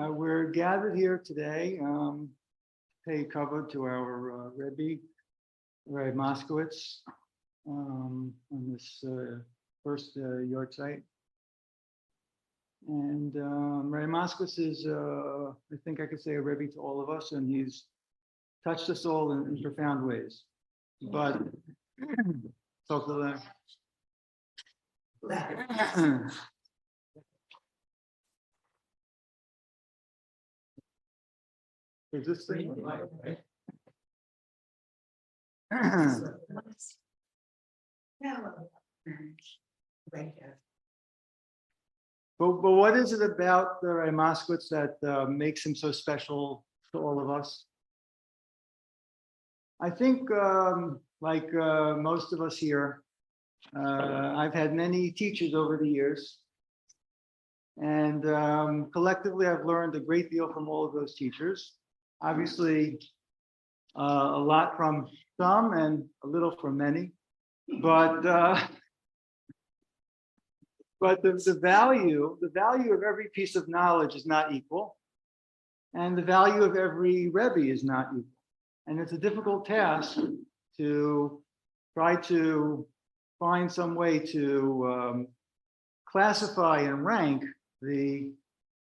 We're gathered here today to pay cover to our Rebbe, Rabbi Moskowitz, on this first Yahrzeit. And Rabbi Moskowitz is, I think I could say, a Rebbe to all of us, and he's touched us all in profound ways. But talk to them. Is this thing? But what is it about the Rabbi Moskowitz that makes him so special to all of us? I think, like most of us here, I've had many teachers over the years, and collectively I've learned a great deal from all of those teachers. Obviously, a lot from some and a little from many, but the value of every piece of knowledge is not equal, and the value of every Rebbe is not equal. And it's a difficult task to try to find some way to classify and rank the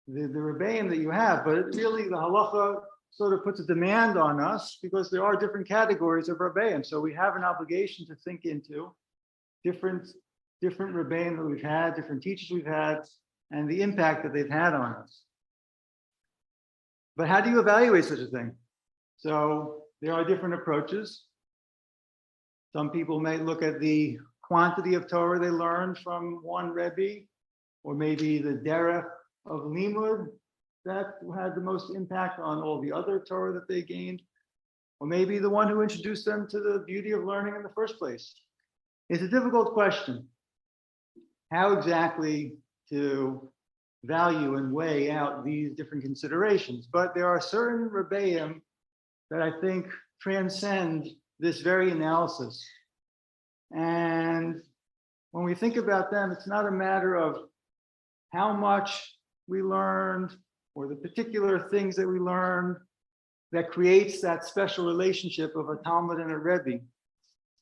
Rebbeim that you have, but really the halacha sort of puts a demand on us because there are different categories of Rebbeim. So we have an obligation to think into different Rebbeim that we've had, different teachers we've had, and the impact that they've had on us. But how do you evaluate such a thing? So there are different approaches. Some people may look at the quantity of Torah they learned from one Rebbe, or maybe the derech of limud that had the most impact on all the other Torah that they gained, or maybe the one who introduced them to the beauty of learning in the first place. It's a difficult question, how exactly to value and weigh out these different considerations. But there are certain Rebbeim that I think transcend this very analysis. And when we think about them, it's not a matter of how much we learned or the particular things that we learned that creates that special relationship of a Talmud and a Rebbe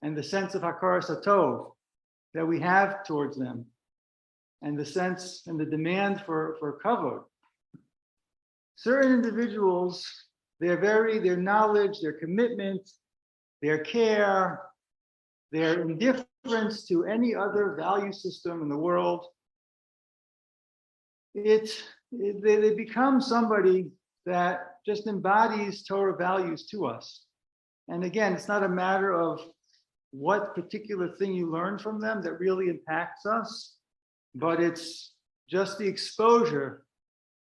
and the sense of hakaras hatov that we have towards them and the sense and the demand for kavod. Certain individuals, their knowledge, their commitment, their care, their indifference to any other value system in the world, they become somebody that just embodies Torah values to us. And again, it's not a matter of what particular thing you learn from them that really impacts us, but it's just the exposure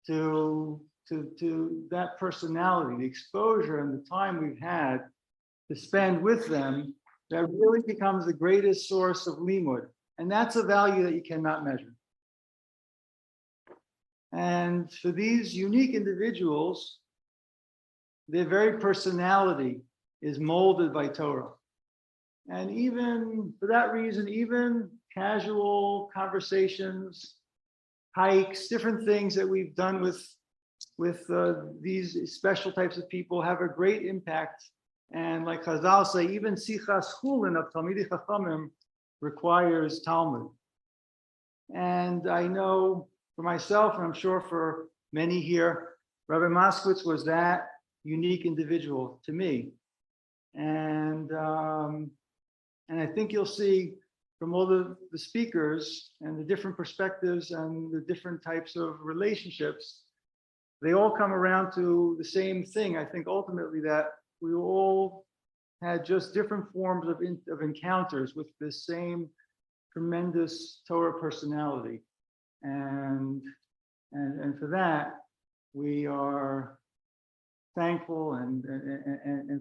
to that personality, the exposure and the time we've had to spend with them that really becomes the greatest source of limud. And that's a value that you cannot measure. And for these unique individuals, their very personality is molded by Torah. And even for that reason, even casual conversations, hikes, different things that we've done with these special types of people have a great impact. And like Chazal say, even sichas chulin of Talmidei Chachamim requires Talmud. And I know for myself, and I'm sure for many here, Rabbi Moskowitz was that unique individual to me. And I think you'll see from all the speakers and the different perspectives and the different types of relationships, they all come around to the same thing. I think ultimately that we all had just different forms of encounters with this same tremendous Torah personality. And for that, we are thankful and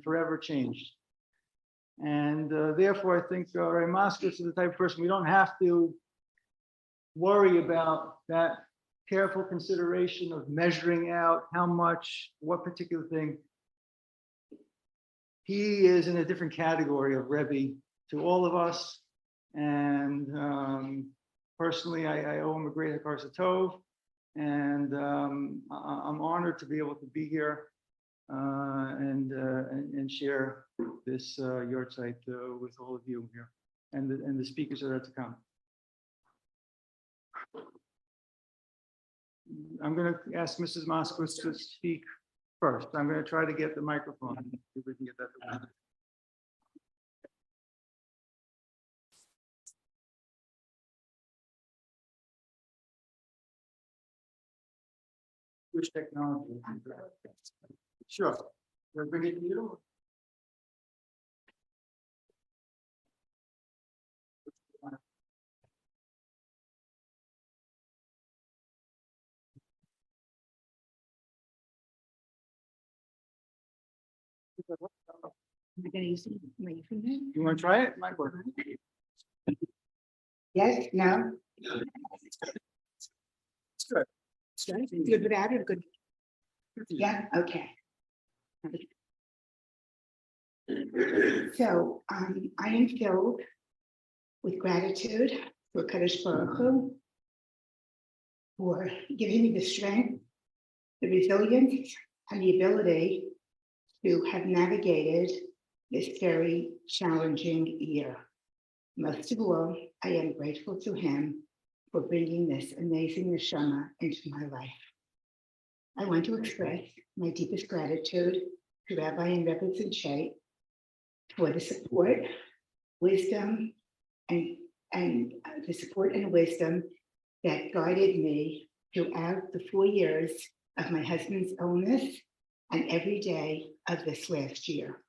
forever changed. And therefore, I think Rabbi Moskowitz is the type of person we don't have to worry about that careful consideration of measuring out how much, what particular thing. He is in a different category of Rebbe to all of us. And personally, I owe him a great hakaras hatov. And I'm honored to be able to be here and share this Yahrzeit with all of you here and the speakers that are to come. I'm going to ask Mrs. Moskowitz to speak first. I'm going to try to get the microphone. If we can get that. Which technology? Sure. We'll bring it to you. You want to try it? Might work. Yes, no, It's good. good without it, good. Yeah, okay. So I am filled with gratitude for Kadosh Baruch Hu for giving me the strength, the resilience, and the ability to have navigated this very challenging year. Most of all, I am grateful to him for bringing this amazing neshama into my life. I want to express my deepest gratitude to Rabbi and Rebbetzin Chait for the support, wisdom, and the support and wisdom that guided me throughout the 4 years of my husband's illness and every day of this last year.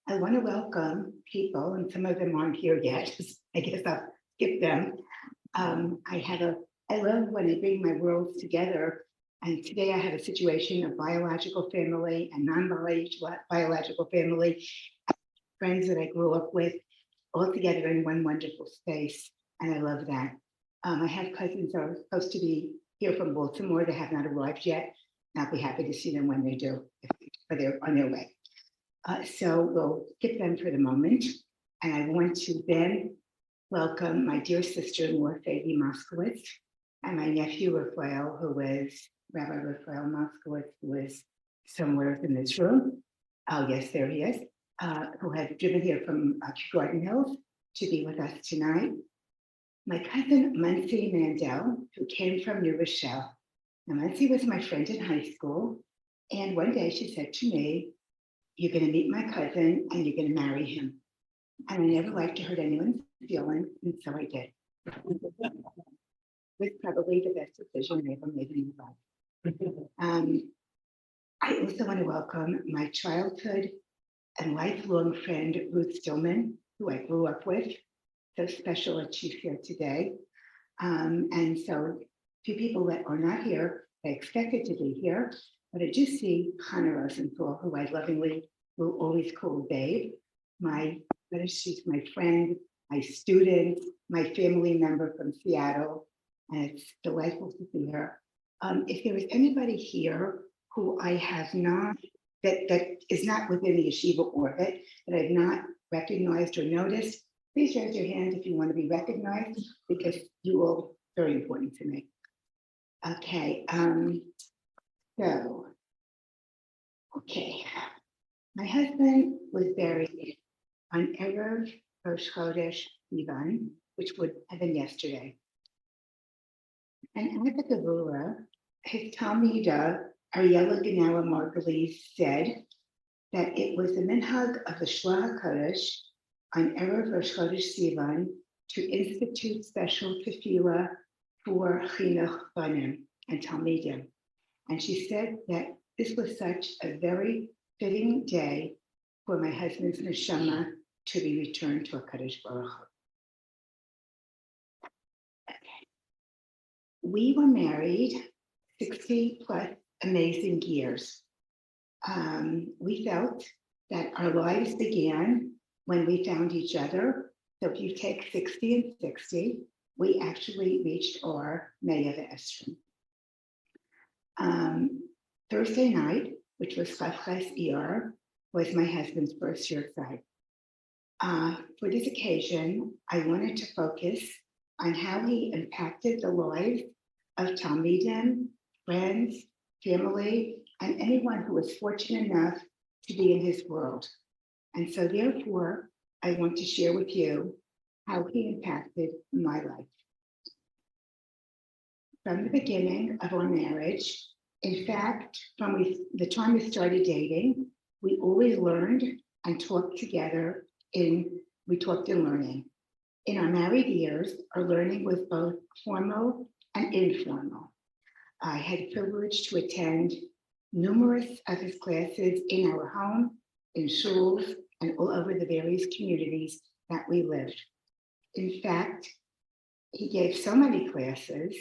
I want to welcome people, and some of them aren't here yet. I guess I'll skip them. I love when I bring my worlds together. And today I have a situation of biological family and non-biological family, friends that I grew up with, all together in one wonderful space. And I love that. I have cousins that are supposed to be here from Baltimore that have not arrived yet. And I'll be happy to see them when they do, if they're on their way. So we'll skip them for the moment. And I want to then welcome my dear sister-in-law, Rabbi Moskowitz, and my nephew, Raphael, who is Rabbi Raphael Moskowitz, who is somewhere in this room. Oh, yes, there he is, who has driven here from Garden Hills to be with us tonight. My cousin, Muncie Mandel, who came from New Rochelle. Now, Muncie was my friend in high school. And one day she said to me, "You're going to meet my cousin and you're going to marry him." And I never liked to hurt anyone's feelings, and so I did. It was probably the best decision I ever made in my life. I also want to welcome my childhood and lifelong friend, Ruth Stillman, who I grew up with. So special that she's here today. And so two people that are not here, I expected to be here, but I do see Hannah Rosenthal, who I lovingly will always call Babe. She's my friend, my student, my family member from Seattle, and it's delightful to see her. If there is anybody here who I have not, that is not within the yeshiva orbit, that I've not recognized or noticed, please raise your hand if you want to be recognized, because you all are very important to me. Okay, my husband was buried on Erev Rosh Chodesh Sivan, which would have been yesterday. And at the Gevurah, his Talmida, Ariella Ganawa Markowitz, said that it was the minhag of the Shloah HaKodesh on Erev Rosh Chodesh Sivan to institute special tefillah for chinuch banim and talmidim. And she said that this was such a very fitting day for my husband's neshama to be returned to HaKadosh Baruch Hu. Okay. We were married 60 plus amazing years. We felt that our lives began when we found each other. So if you take 60 and 60, we actually reached our Meir Estrin. Thursday night, which was Chafches Iyar, was my husband's first Yahrzeit. For this occasion, I wanted to focus on how he impacted the lives of Talmidim, friends, family, and anyone who was fortunate enough to be in his world. And so therefore, I want to share with you how he impacted my life. From the beginning of our marriage, in fact, from the time we started dating, we always learned and talked together we talked in learning. In our married years, our learning was both formal and informal. I had the privilege to attend numerous of his classes in our home, in schools, and all over the various communities that we lived. In fact, he gave so many classes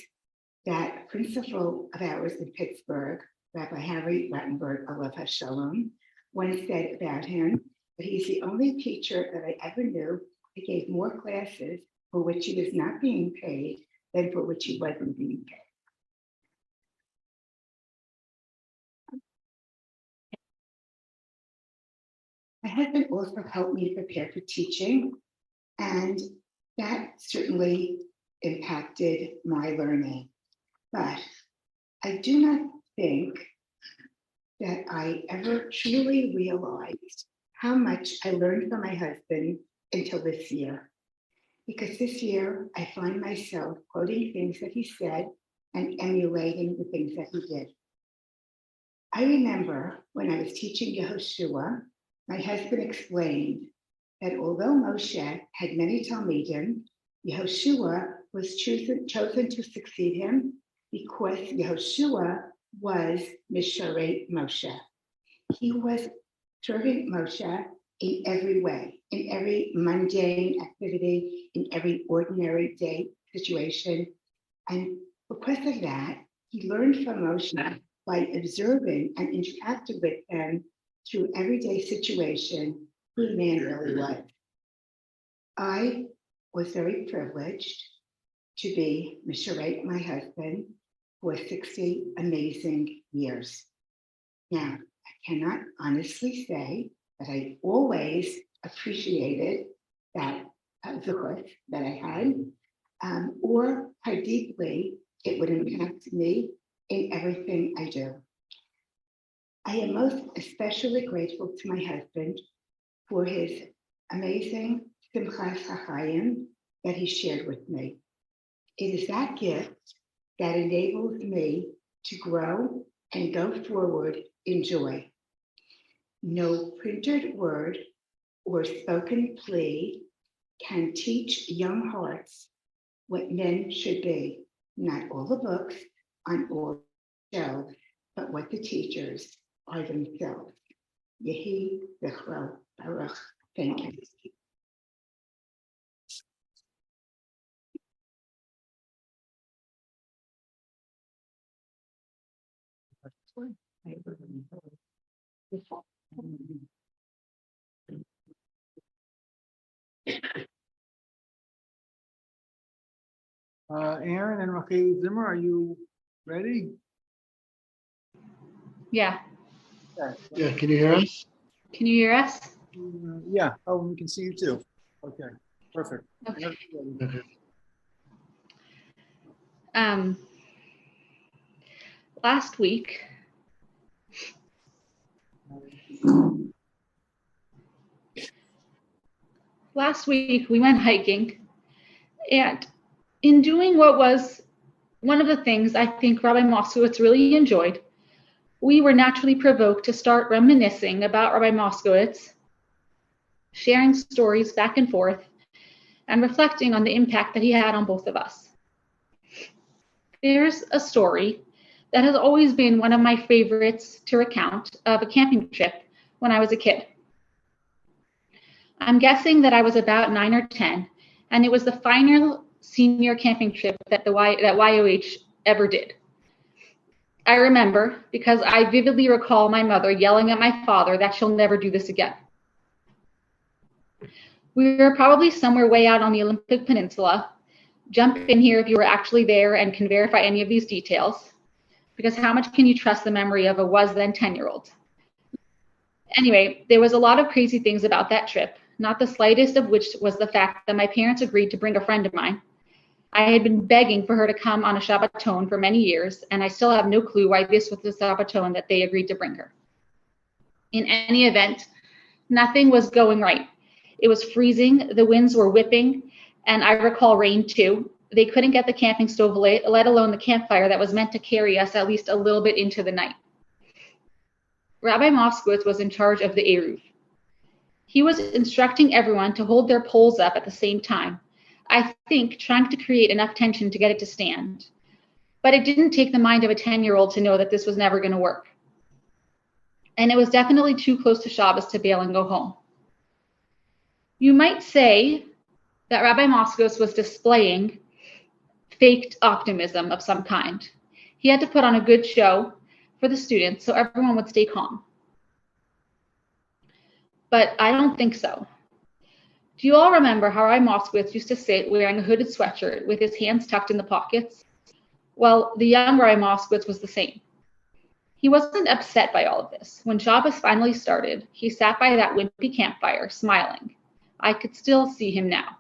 that a principal of ours in Pittsburgh, Rabbi Howie Burstein, Alav HaShalom, once said about him that he's the only teacher that I ever knew that gave more classes for which he was not being paid than for which he wasn't being paid. My husband also helped me to prepare for teaching, and that certainly impacted my learning. But I do not think that I ever truly realized how much I learned from my husband until this year. Because this year, I find myself quoting things that he said and emulating the things that he did. I remember when I was teaching Yehoshua, my husband explained that although Moshe had many Talmidim, Yehoshua was chosen to succeed him because Yehoshua was Misharei Moshe. He was serving Moshe in every way, in every mundane activity, in every ordinary day situation. And because of that, he learned from Moshe by observing and interacting with him through everyday situation who the man really was. I was very privileged to be Misharei, my husband, for 60 amazing years. Now, I cannot honestly say that I always appreciated that zechut that I had, or how deeply it would impact me in everything I do. I am most especially grateful to my husband for his amazing Simchas HaChaim that he shared with me. It is that gift that enables me to grow and go forward in joy. No printed word or spoken plea can teach young hearts what men should be. Not all the books on all shelves, but what the teachers are themselves. Yehi Zechro Baruch. Thank you. Aaron and Racheli Zimmer, are you ready? Yeah. Yeah, can you hear us? Can you hear us? Yeah. Oh, we can see you too. Okay, perfect. Okay. Okay. Last week, we went hiking, and in doing what was one of the things I think Rabbi Moskowitz really enjoyed, we were naturally provoked to start reminiscing about Rabbi Moskowitz, sharing stories back and forth, and reflecting on the impact that he had on both of us. There's a story that has always been one of my favorites to recount of a camping trip when I was a kid. I'm guessing that I was about 9 or 10, and it was the final senior camping trip that YOH ever did. I remember because I vividly recall my mother yelling at my father that she'll never do this again. We were probably somewhere way out on the Olympic Peninsula. Jump in here if you were actually there and can verify any of these details, because how much can you trust the memory of a was then 10-year-old? Anyway, there was a lot of crazy things about that trip, not the slightest of which was the fact that my parents agreed to bring a friend of mine. I had been begging for her to come on a Shabbaton for many years, and I still have no clue why this was the Shabbaton that they agreed to bring her. In any event, nothing was going right. It was freezing, the winds were whipping, and I recall rain too. They couldn't get the camping stove lit, let alone the campfire that was meant to carry us at least a little bit into the night. Rabbi Moskowitz was in charge of the Eruv. He was instructing everyone to hold their poles up at the same time, I think trying to create enough tension to get it to stand. But it didn't take the mind of a 10-year-old to know that this was never going to work. And it was definitely too close to Shabbos to bail and go home. You might say that Rabbi Moskowitz was displaying faked optimism of some kind. He had to put on a good show for the students so everyone would stay calm. But I don't think so. Do you all remember how Rabbi Moskowitz used to sit wearing a hooded sweatshirt with his hands tucked in the pockets? Well, the young Rabbi Moskowitz was the same. He wasn't upset by all of this. When Shabbos finally started, he sat by that wimpy campfire, smiling. I could still see him now.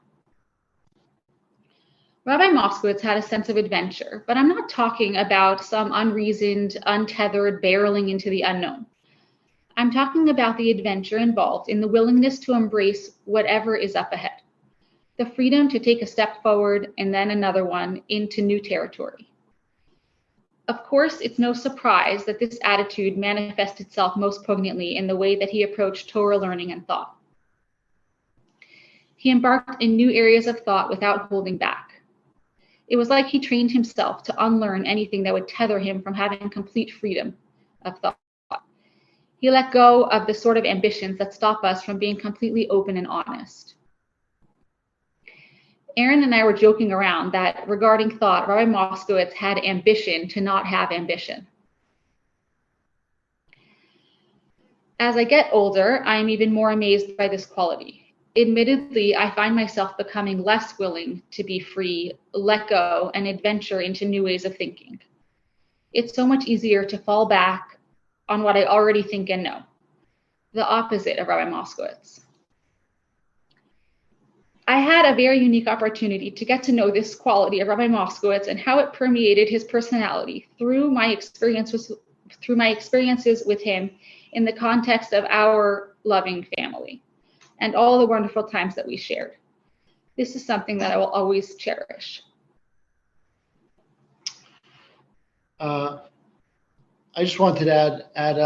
Rabbi Moskowitz had a sense of adventure, but I'm not talking about some unreasoned, untethered barreling into the unknown. I'm talking about the adventure involved in the willingness to embrace whatever is up ahead, the freedom to take a step forward and then another one into new territory. Of course, it's no surprise that this attitude manifests itself most poignantly in the way that he approached Torah learning and thought. He embarked in new areas of thought without holding back. It was like he trained himself to unlearn anything that would tether him from having complete freedom of thought. He let go of the sort of ambitions that stop us from being completely open and honest. Aaron and I were joking around that regarding thought, Rabbi Moskowitz had ambition to not have ambition. As I get older, I am even more amazed by this quality. Admittedly, I find myself becoming less willing to be free, let go, and adventure into new ways of thinking. It's so much easier to fall back on what I already think and know, the opposite of Rabbi Moskowitz. I had a very unique opportunity to get to know this quality of Rabbi Moskowitz and how it permeated his personality through my experiences with him in the context of our loving family and all the wonderful times that we shared. This is something that I will always cherish. I just wanted to add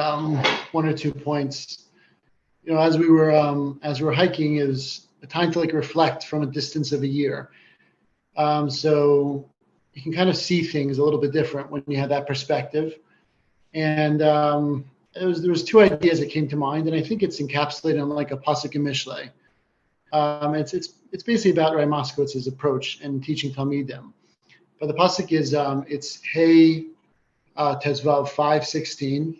one or 2 points. You know, as we were hiking, it was a time to reflect from a distance of a year. So you can kind of see things a little bit different when you have that perspective. And there was 2 ideas that came to mind, and I think it's encapsulated in like a pasuk in Mishlei. It's basically about Rabbi Moskowitz's approach in teaching Talmidim. But the pasuk is it's Hey Tezvav 5:16.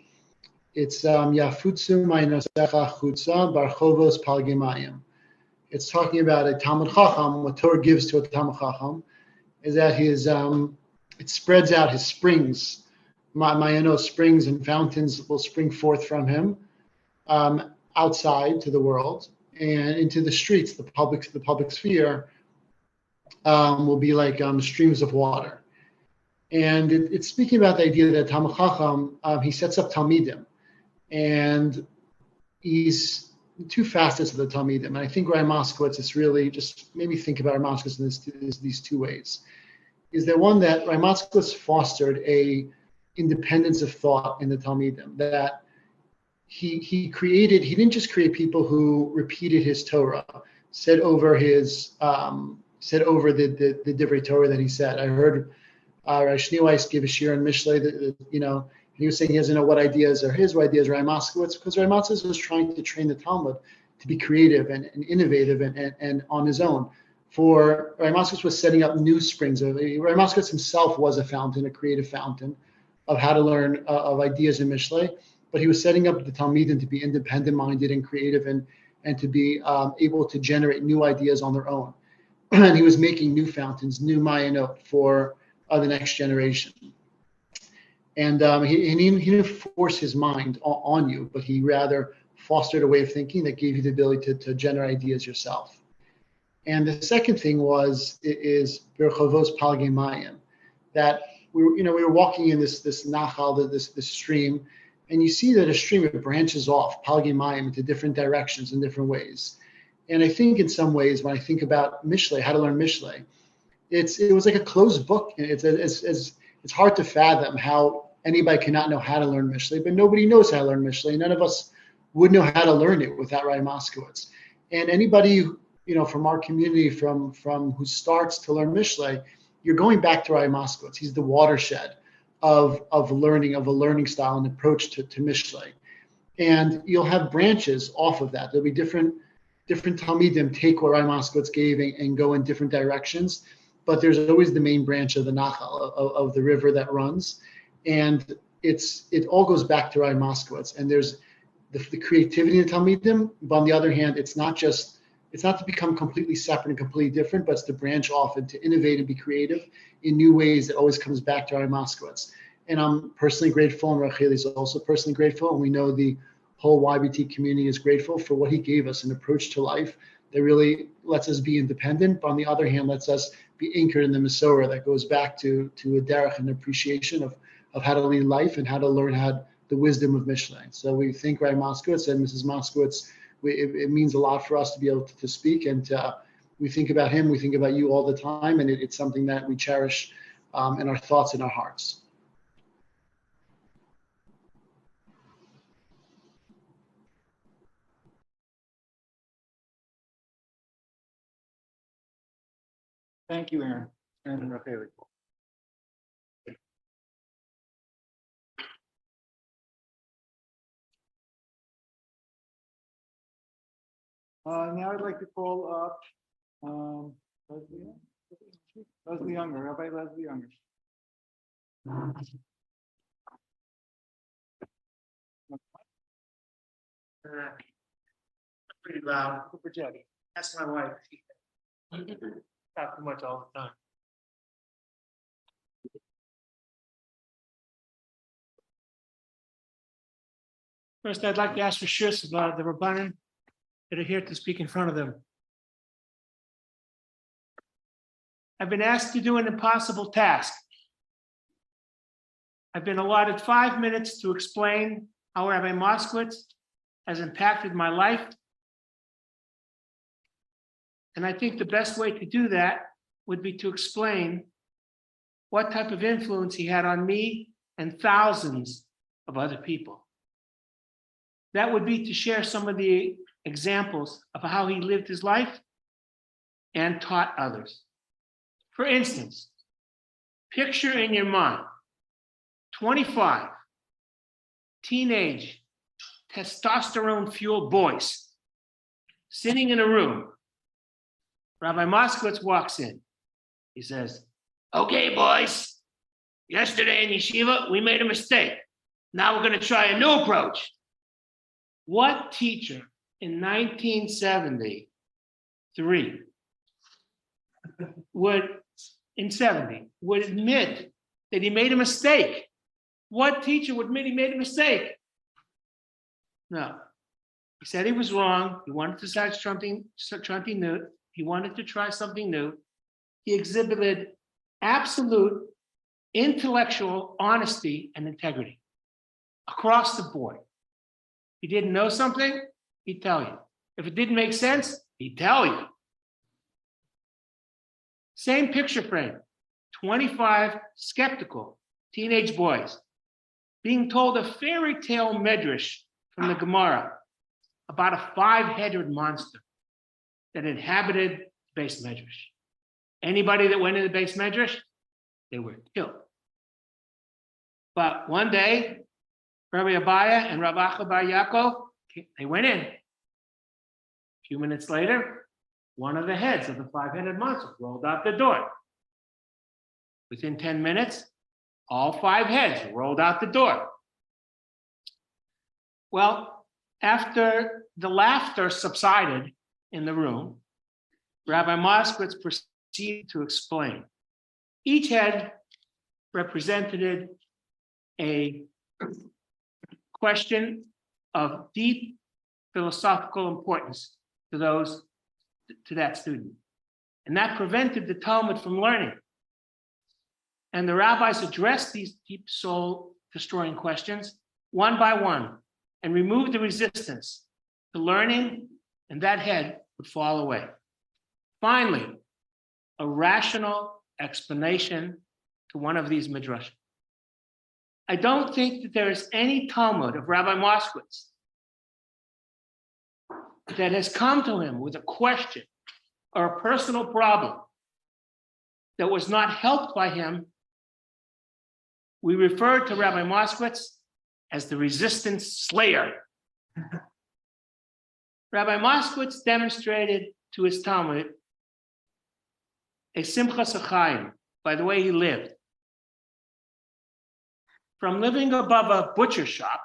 It's Yafutsu Ma'inosecha Chutza Barchovos Palgemayim. It's talking about a Talmud Chacham. What Torah gives to a Talmud Chacham is that it spreads out his springs. Ma'anos, springs and fountains will spring forth from him outside to the world and into the streets. The public sphere will be like streams of water. And it's speaking about the idea that Talmud Chacham, he sets up Talmidim, and he's 2 facets of the Talmidim. And I think Rabbi Moskowitz is really just made me think about Rabbi Moskowitz in these 2 ways. Is that one that Rabbi Moskowitz fostered a independence of thought in the Talmidim, that he didn't just create people who repeated his Torah, said over the Divrei Torah that he said. I heard Schneeweiss give a shir in Mishlei that he was saying he doesn't know what ideas are his, what ideas are Rabbi Moskowitz, because Rabbi Moskowitz was trying to train the Talmud to be creative and innovative and on his own. For Rabbi Moskowitz was setting up new springs. Rabbi Moskowitz himself was a fountain, a creative fountain of how to learn of ideas in Mishlei, but he was setting up the Talmidim to be independent-minded and creative and to be able to generate new ideas on their own. And he was making new fountains, new Mayanot for the next generation. And he didn't force his mind on you, but he rather fostered a way of thinking that gave you the ability to generate ideas yourself. And the second thing is Berchovos Palgei Mayim, that we were walking in this nachal, this stream, and you see that a stream, it branches off Palgei Mayim into different directions in different ways. And I think in some ways, when I think about Mishlei, how to learn Mishlei, it was like a closed book. It's hard to fathom how anybody cannot know how to learn Mishlei, but nobody knows how to learn Mishlei. None of us would know how to learn it without Rabbi Moskowitz. And anybody, from our community, from who starts to learn Mishlei, you're going back to Rabbi Moskowitz. He's the watershed of learning, of a learning style and approach to Mishlei. And you'll have branches off of that. There'll be different Talmidim take what Rabbi Moskowitz gave and go in different directions. But there's always the main branch of the Nachal, of the river that runs. And it all goes back to Rabbi Moskowitz. And there's the creativity in Talmidim, but on the other hand, it's not to become completely separate and completely different, but it's to branch off and to innovate and be creative in new ways. That always comes back to Rabbi Moskowitz. And I'm personally grateful, and Racheli is also personally grateful, and we know the whole YBT community is grateful for what he gave us, an approach to life that really lets us be independent, but on the other hand, lets us be anchored in the Masorah that goes back to a derech and appreciation of how to lead life and how to learn the wisdom of Mishlei. So we thank Rabbi Moskowitz and Mrs. Moskowitz. It means a lot for us to be able to speak, and we think about him, we think about you all the time, and it's something that we cherish in our thoughts and our hearts. Thank you, Aaron and Racheli. Now I'd like to call up Leslie Ungar, Rabbi Leslie Ungar. Pretty loud. That's my wife. Talk too much all the time. First, I'd like to ask for shus about the Rabbanim that are here to speak in front of them. I've been asked to do an impossible task. I've been allotted 5 minutes to explain how Rabbi Moskowitz has impacted my life. And I think the best way to do that would be to explain what type of influence he had on me and thousands of other people. That would be to share some of the examples of how he lived his life and taught others. For instance, picture in your mind 25 teenage testosterone-fueled boys sitting in a room. Rabbi Moskowitz walks in. He says, "Okay, boys, yesterday in yeshiva, we made a mistake. Now we're going to try a new approach." What teacher in 1973 would admit that he made a mistake? What teacher would admit he made a mistake? No. He said he was wrong. He wanted to start something new. He wanted to try something new. He exhibited absolute intellectual honesty and integrity across the board. If he didn't know something, he'd tell you. If it didn't make sense, he'd tell you. Same picture frame, 25 skeptical teenage boys being told a fairy tale medrash from the Gemara about a 5-headed monster that inhabited the base medrash. Anybody that went in the base medrash, they were killed. But one day, Rabbi Abaya and Rabbi Bar Yaakov, they went in. A few minutes later, one of the heads of the 5-headed monster rolled out the door. Within 10 minutes, all 5 heads rolled out the door. Well, after the laughter subsided in the room, Rabbi Moskowitz proceeded to explain. Each head represented a question of deep philosophical importance to that student. And that prevented the Talmud from learning. And the rabbis addressed these deep soul destroying questions one by one and removed the resistance to learning, and that head would fall away. Finally, a rational explanation to one of these midrashim. I don't think that there is any Talmud of Rabbi Moskowitz that has come to him with a question or a personal problem that was not helped by him. We refer to Rabbi Moskowitz as the resistance slayer. Rabbi Moskowitz demonstrated to his Talmud a simchas achayim by the way he lived. From living above a butcher shop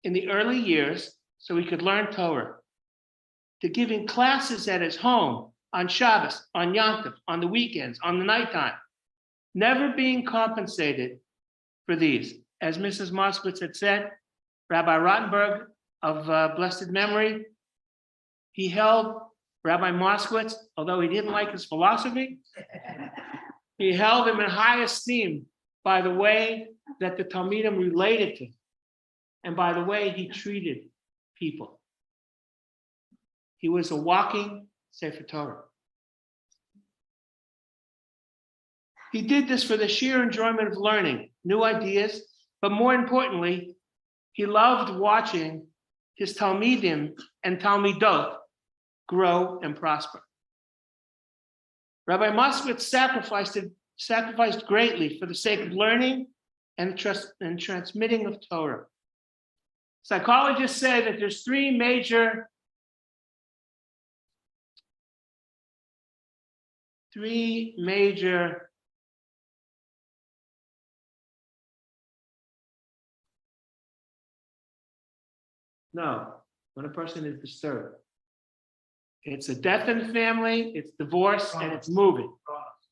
in the early years so he could learn Torah, to giving classes at his home on Shabbos, on Yom Tov, on the weekends, on the nighttime, never being compensated for these. As Mrs. Moskowitz had said, Rabbi Rottenberg of blessed memory, he held Rabbi Moskowitz, although he didn't like his philosophy, he held him in high esteem by the way that the Talmidim related to him and by the way he treated people. He was a walking Sefer Torah. He did this for the sheer enjoyment of learning new ideas, but more importantly, he loved watching his Talmidim and Talmidot grow and prosper. Rabbi Moskowitz sacrificed greatly for the sake of learning and transmitting of Torah. Psychologists say that there's three major when a person is disturbed. It's a death in the family, it's divorce, and it's moving.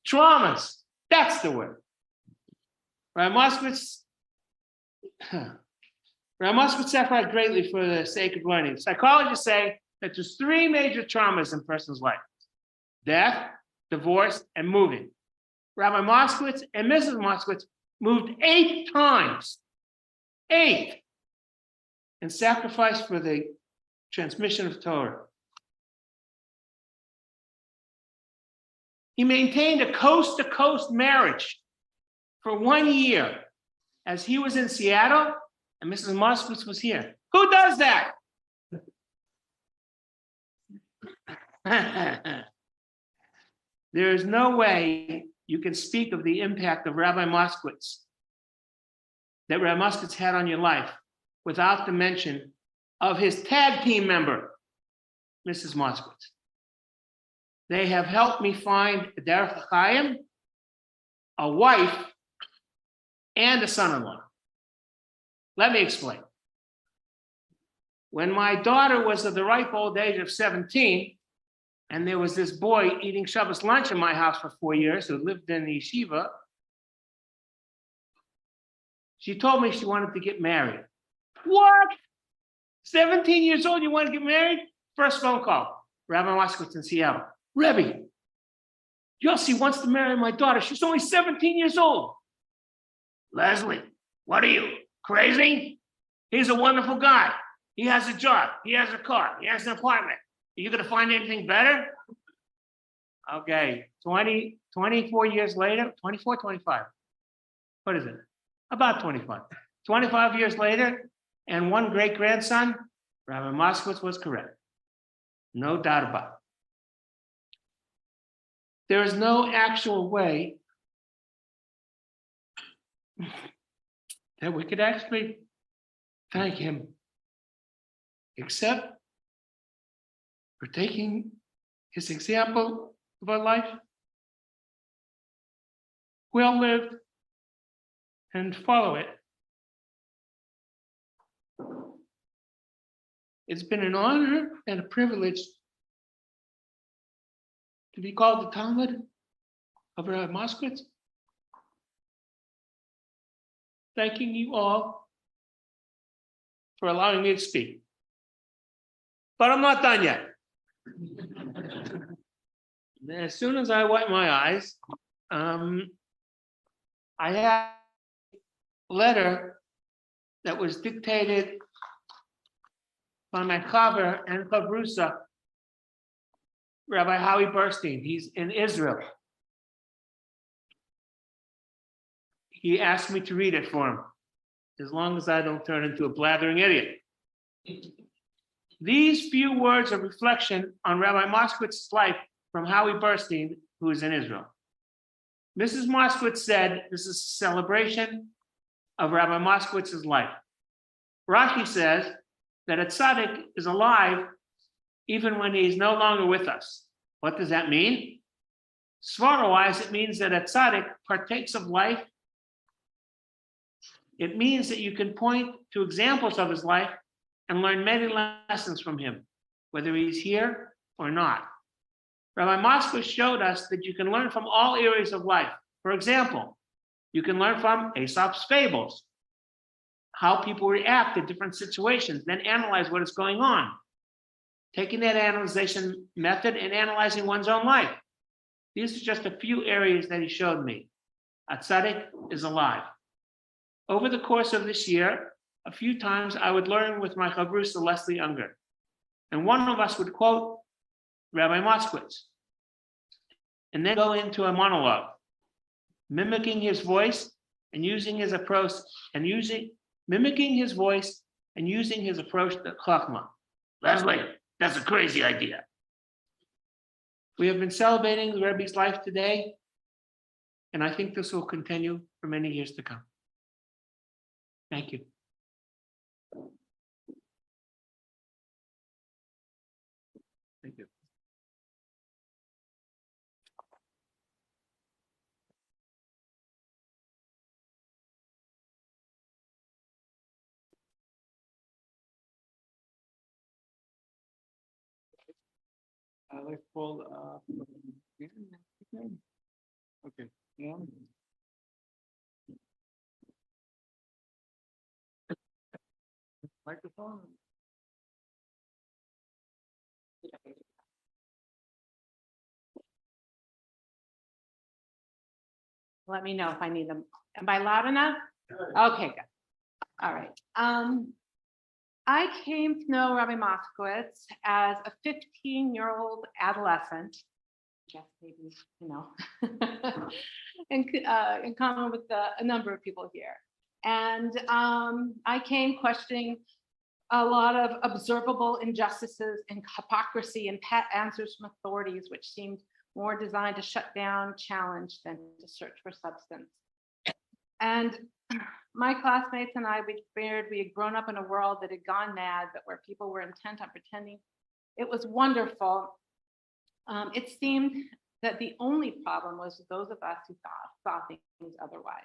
Traumas, that's the word. Rabbi Moskowitz sacrificed greatly for the sake of learning. Psychologists say that there's three major traumas in a person's life: death, divorce, and moving. Rabbi Moskowitz and Mrs. Moskowitz moved 8 times, 8, and sacrificed for the transmission of Torah. He maintained a coast-to-coast marriage for 1 year as he was in Seattle and Mrs. Moskowitz was here. Who does that? There is no way you can speak of the impact of Rabbi Moskowitz, that Rabbi Moskowitz had on your life, without the mention of his tag team member, Mrs. Moskowitz. They have helped me find a derech chayim, a wife, and a son-in-law. Let me explain. When my daughter was of the ripe old age of 17, and there was this boy eating Shabbos lunch in my house for 4 years who lived in the yeshiva, she told me she wanted to get married. What? 17 years old, you want to get married? First phone call, Rabbi Moskowitz in Seattle. Rebbe, Yossi wants to marry my daughter. She's only 17 years old. Leslie, what are you, crazy? He's a wonderful guy. He has a job. He has a car. He has an apartment. Are you going to find anything better? Okay, 24 years later, 24, 25. What is it? About 25. 25 years later, and one great-grandson, Rabbi Moskowitz was correct. No doubt about it. There is no actual way that we could actually thank him except for taking his example of our life, well lived, and follow it. It's been an honor and a privilege to be called the Talmud of Rabbi Moskowitz. Thanking you all for allowing me to speak. But I'm not done yet. Then as soon as I wipe my eyes, I had a letter that was dictated by my chaver and chavrusa, Rabbi Howie Burstein. He's in Israel. He asked me to read it for him, as long as I don't turn into a blathering idiot. These few words of reflection on Rabbi Moskowitz's life from Howie Burstein, who is in Israel. Mrs. Moskowitz said, this is a celebration of Rabbi Moskowitz's life. Rashi says that a tzaddik is alive even when he's no longer with us. What does that mean? Svara-wise, it means that a tzaddik partakes of life. It means that you can point to examples of his life and learn many lessons from him, whether he's here or not. Rabbi Moskowitz showed us that you can learn from all areas of life. For example, you can learn from Aesop's fables, how people react to different situations, then analyze what is going on. Taking that analyzation method and analyzing one's own life. These are just a few areas that he showed me. A tzaddik is alive. Over the course of this year, a few times I would learn with my chavrusa Leslie Ungar. And one of us would quote Rabbi Moskowitz and then go into a monologue, mimicking his voice and using his approach mimicking his voice and using his approach to chachma. Leslie, that's a crazy idea. We have been celebrating the Rebbe's life today, and I think this will continue for many years to come. Thank you. Thank you. I like Paul. Okay. Yeah. Microphone. Let me know if I need them. Am I loud enough? Okay, good. All right. I came to know Rabbi Moskowitz as a 15-year-old adolescent. I guess maybe, in common with a number of people here. And I came questioning a lot of observable injustices and hypocrisy and pat answers from authorities, which seemed more designed to shut down, challenge than to search for substance. And my classmates and I, we figured we had grown up in a world that had gone mad, but where people were intent on pretending it was wonderful. It seemed that the only problem was those of us who saw things otherwise.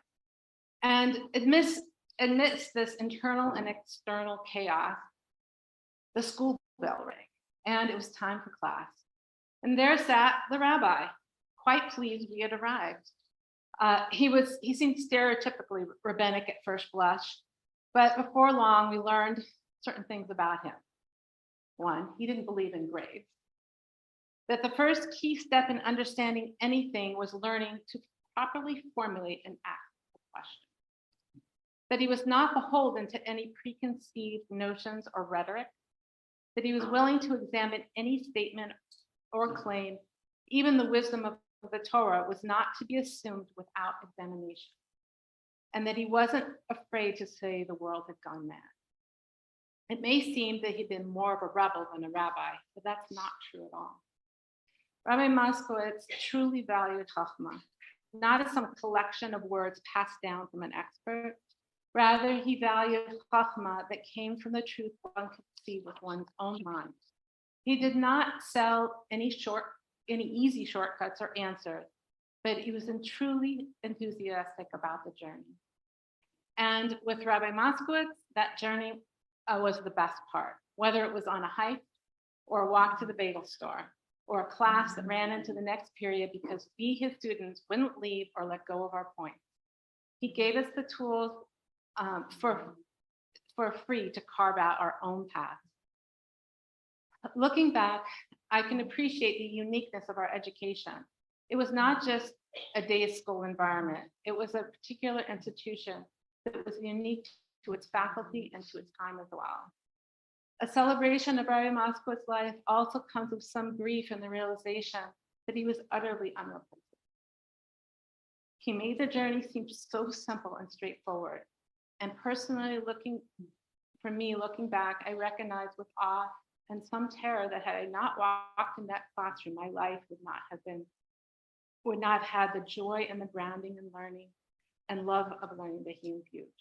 And amidst this internal and external chaos, the school bell rang, and it was time for class. And there sat the rabbi, quite pleased we had arrived. He seemed stereotypically rabbinic at first blush, but before long we learned certain things about him. One, he didn't believe in grades. That the first key step in understanding anything was learning to properly formulate and ask a question. That he was not beholden to any preconceived notions or rhetoric. That he was willing to examine any statement or claim, even the wisdom of the Torah was not to be assumed without examination. And that he wasn't afraid to say the world had gone mad. It may seem that he'd been more of a rebel than a rabbi, but that's not true at all. Rabbi Moskowitz truly valued chachma, not as some collection of words passed down from an expert. Rather, he valued chachma that came from the truth one could see with one's own mind. He did not sell any easy shortcuts or answers, but he was truly enthusiastic about the journey. And with Rabbi Moskowitz, that journey was the best part, whether it was on a hike or a walk to the bagel store, or a class that ran into the next period because we, his students, wouldn't leave or let go of our points. He gave us the tools for free to carve out our own path. Looking back, I can appreciate the uniqueness of our education. It was not just a day school environment. It was a particular institution that was unique to its faculty and to its time as well. A celebration of Rabbi Moskowitz's life also comes with some grief and the realization that he was utterly unreplaceable. He made the journey seem so simple and straightforward. And personally, looking back, I recognize with awe and some terror that had I not walked in that classroom, my life would not have had the joy and the grounding and learning and love of learning that he imbued.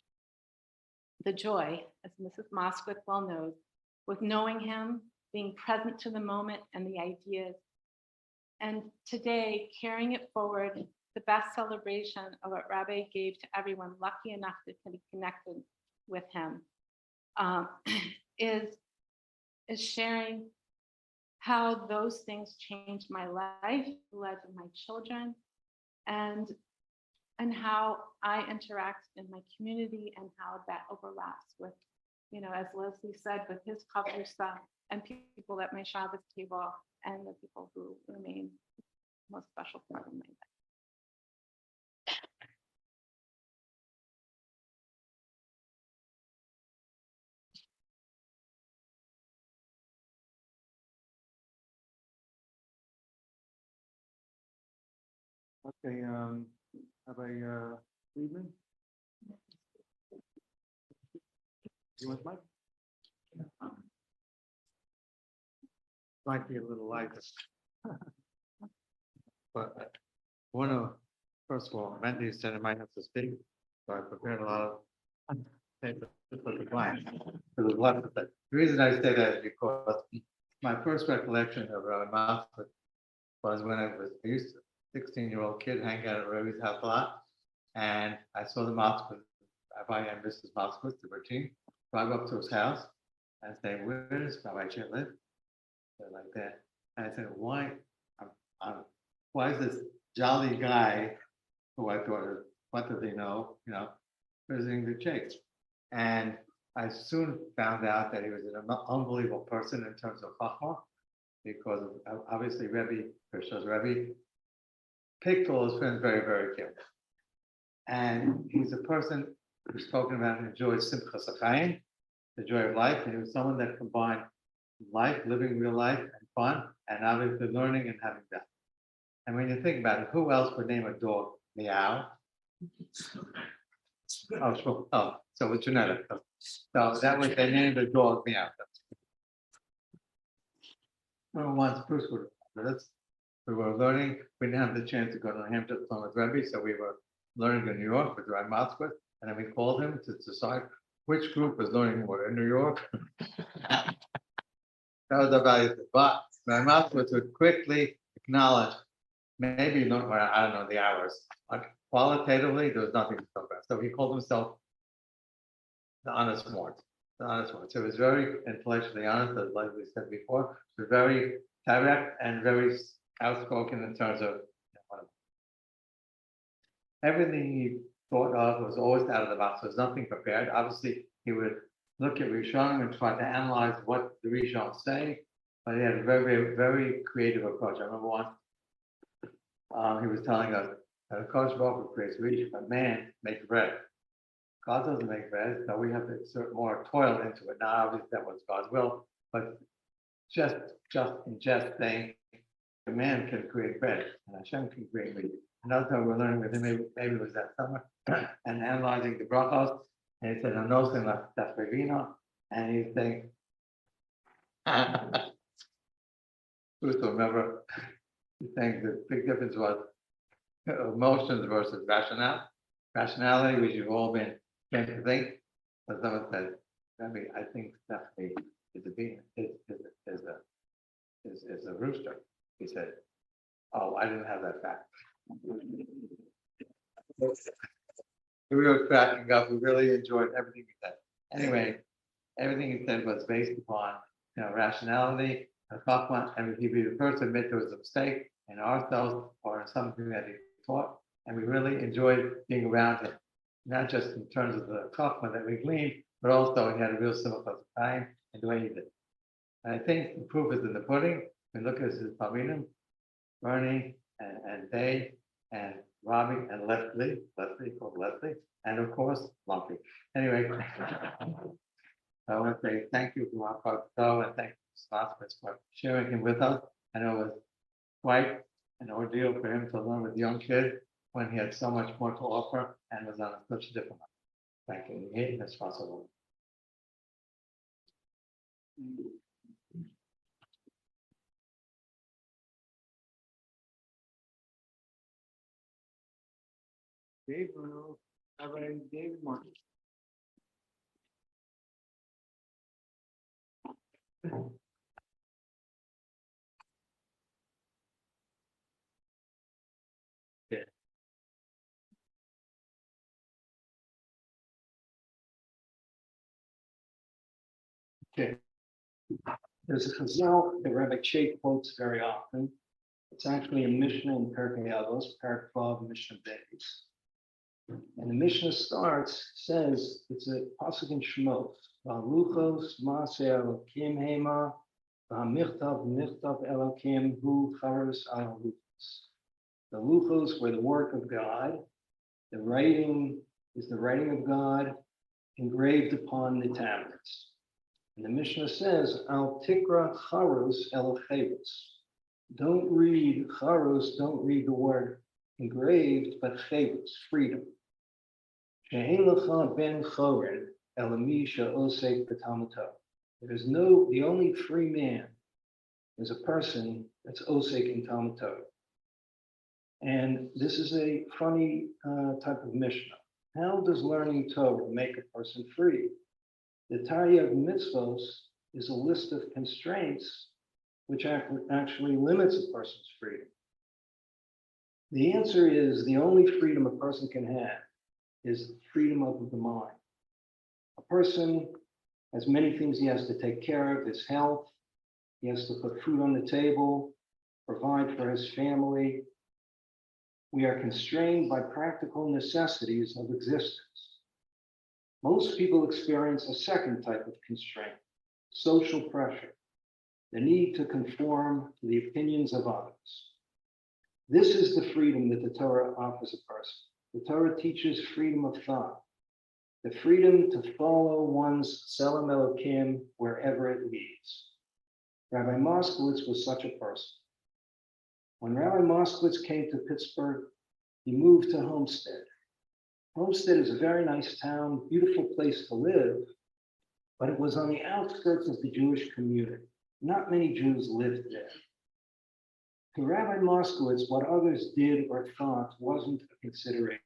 The joy, as Mrs. Moskowitz well knows, with knowing him, being present to the moment and the ideas, and today carrying it forward, the best celebration of what Rabbi gave to everyone lucky enough to be connected with him, is sharing how those things changed my life, led to my children, and how I interact in my community and how that overlaps with, as Leslie said, with his chavrusa and people at my Shabbos table and the people who remain the most special part of my life. Okay, Rabbi Friedman? You want Mike? Might be a little light. But first of all, Mendy said I might have to speak, so I prepared a lot of paper for the client. There's a lot of that. The reason I say that is because my first recollection of Rabbi Moskowitz was when I used to 16-year-old kid hang out at Rebbe's house a lot, and I saw the Moskowitz, Rabbi and Mrs. Moskowitz, the routine, drive up to his house and say, "Where does Rabbi Chait live?" They're like that. And I said, why is this jolly guy who I thought, what does he know, visiting the Chait? And I soon found out that he was an unbelievable person in terms of chachma, because obviously Rebbe picked all his friends very, very carefully. And he's a person who's spoken about and enjoys simchas achayim, the joy of life, and he was someone that combined life, living real life, and fun, and obviously learning and having that. And when you think about it, who else would name a dog Meow? Oh, sure. Oh, so it's genetic. So that was, they named the dog Meow. Once Bruce would remember this. We were learning, we didn't have the chance to go to New Hampshire along with Rebbe, so we were learning in New York with Rabbi Moskowitz, and then we called him to decide which group was learning more in New York. That was about it. But my Moskowitz would quickly acknowledge, maybe not, I don't know the hours, but qualitatively, there was nothing to talk about. So he called himself the honest Mort. The honest Mort. So he was very intellectually honest, as Leslie said before. He was very direct and very outspoken in terms of everything he thought of was always out of the box. There was nothing prepared. Obviously, he would look at Rishon and try to analyze what the Rishon say, but he had a very, very, very creative approach. I remember once he was telling us that Kodesh Baruch Hu creates Rishon, but man makes bread. God doesn't make bread, so we have to insert more toil into it. Now, obviously, that was God's will, but just saying, a man can create bread, and Hashem can create meat. Another time we're learning with him, maybe it was that summer, and analyzing the brachos, and he said, "I'm no saying like that's Revino," and he's saying, "Who's to remember?" He's saying the big difference was emotions versus rationality. Rationality, which you've all been trained to think, but someone said, "I think Stephanie is a rooster." He said, "Oh, I didn't have that fact." We were cracking up. We really enjoyed everything he said. Anyway, everything he said was based upon rationality and chachma, and he'd be the first to admit there was a mistake in ourselves or in something that he taught, and we really enjoyed being around him, not just in terms of the chachma that we gleaned, but also he had a real simple time and the way he did. And I think the proof is in the pudding. We look at his Pavinim, Bernie, and Dave, and Robbie, and Leslie called Leslie, and of course, Lumpy. Anyway, I want to say thank you to Markowitz, and thank you to Synopsis for sharing him with us. I know it was quite an ordeal for him to learn with young kids when he had so much more to offer and was on such a different level. Thank you. He is possible. Dave, Rabbi David Martin. Okay. There's a chazal that Rabbi Chait quotes very often. It's actually a Mishnah in Pirkei Avos, Parak Vav, Mishnah Beis. And the Mishnah says, it's a pasuk in Shemot. V'haluchos ma'aseh Elokim hema, v'hamichtav michtav Elokim hu charos al luchos. The luchos were the work of God. The writing is the writing of God engraved upon the tablets. And the Mishnah says, Al tikra charos el chavos. Don't read charos, don't read the word engraved, but chavos, freedom. She'ein lecha ben choren elami she'osek b'talmuto. There's the only free man is a person that's osek in Talmud Torah. And this is a funny type of Mishnah. How does learning Torah make a person free? The Taryag Mitzvos is a list of constraints which actually limits a person's freedom. The answer is the only freedom a person can have is freedom of the mind. A person has many things he has to take care of, his health, he has to put food on the table, provide for his family. We are constrained by practical necessities of existence. Most people experience a second type of constraint, social pressure, the need to conform to the opinions of others. This is the freedom that the Torah offers a person. The Torah teaches freedom of thought, the freedom to follow one's Tselem Elokim wherever it leads. Rabbi Moskowitz was such a person. When Rabbi Moskowitz came to Pittsburgh, he moved to Homestead. Homestead is a very nice town, beautiful place to live, but it was on the outskirts of the Jewish community. Not many Jews lived there. To Rabbi Moskowitz, what others did or thought wasn't a consideration.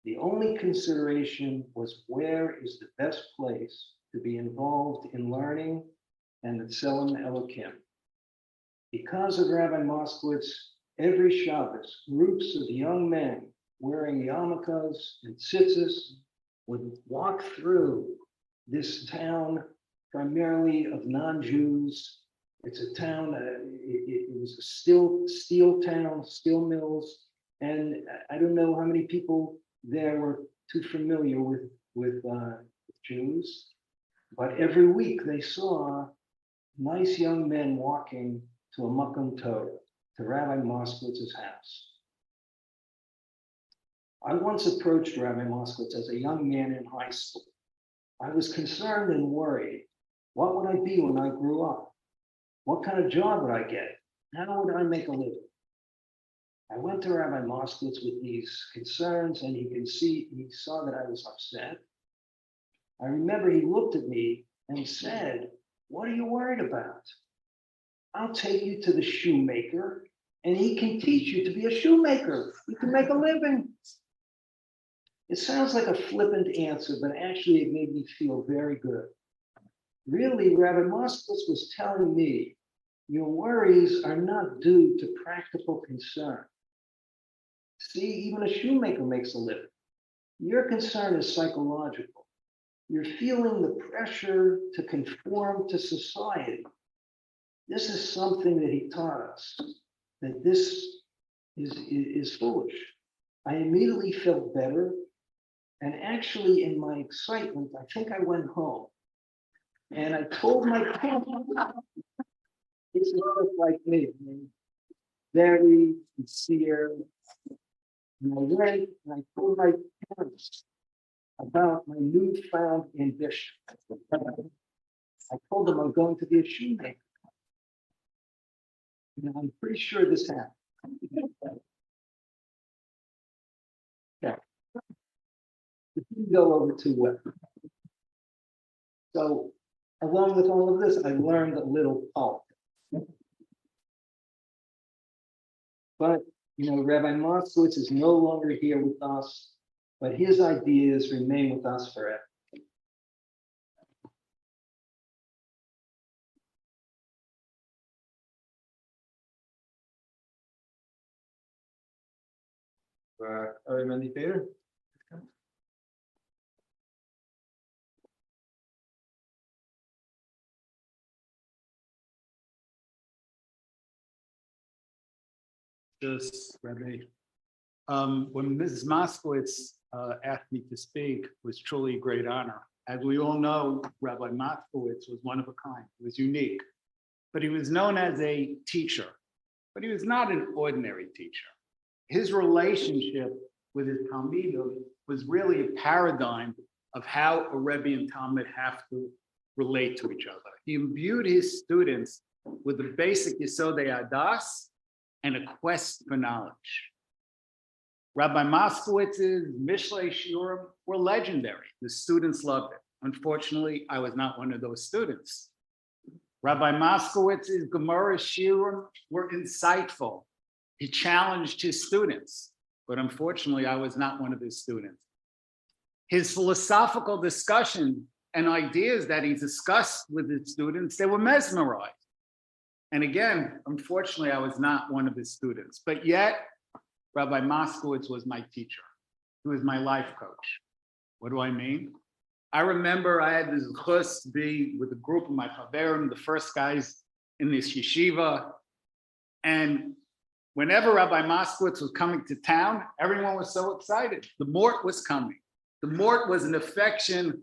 The only consideration was where is the best place to be involved in learning and the Tselem Elokim. Because of Rabbi Moskowitz, every Shabbos, groups of young men wearing yarmulkes and tzitzis would walk through this town primarily of non-Jews. It's a town, it was a steel town, steel mills, and I don't know how many people there were too familiar with Jews, but every week they saw nice young men walking to a Makom Torah, to Rabbi Moskowitz's house. I once approached Rabbi Moskowitz as a young man in high school. I was concerned and worried. What would I be when I grew up? What kind of job would I get? How would I make a living? I went to Rabbi Moskowitz with these concerns, and he saw that I was upset. I remember he looked at me and said, "What are you worried about? I'll take you to the shoemaker, and he can teach you to be a shoemaker. You can make a living." It sounds like a flippant answer, but actually it made me feel very good. Really, Rabbi Moskowitz was telling me, your worries are not due to practical concern. See, even a shoemaker makes a living. Your concern is psychological. You're feeling the pressure to conform to society. This is something that he taught us, that this is foolish. I immediately felt better. And actually, in my excitement, I think I went home and I told my parents, This is just like me. I mean, very sincere. And I went and I told my parents about my newfound ambition. I told them I'm going to be a shoemaker. And I'm pretty sure this happened. Yeah. It didn't go over too well. So, along with all of this, I learned a little politics. But, Rabbi Moskowitz is no longer here with us, but his ideas remain with us forever. Mendy Peter? Just Rabbi, when Mrs. Moskowitz asked me to speak, it was truly a great honor. As we all know, Rabbi Moskowitz was one of a kind. He was unique, but he was known as a teacher, but he was not an ordinary teacher. His relationship with his Talmidim was really a paradigm of how a Rebbe and Talmud have to relate to each other. He imbued his students with the basic Yesodei Adas and a quest for knowledge. Rabbi Moskowitz's Mishlei Shiurim were legendary. The students loved it. Unfortunately, I was not one of those students. Rabbi Moskowitz's Gemara Shiurim were insightful. He challenged his students, but unfortunately, I was not one of his students. His philosophical discussion and ideas that he discussed with his students, they were mesmerized. And again, unfortunately, I was not one of his students, but yet Rabbi Moskowitz was my teacher. He was my life coach. What do I mean? I remember I had this chus to be with a group of my chaverim, the first guys in this yeshiva. And whenever Rabbi Moskowitz was coming to town, everyone was so excited. The mort was coming. The mort was an affectionate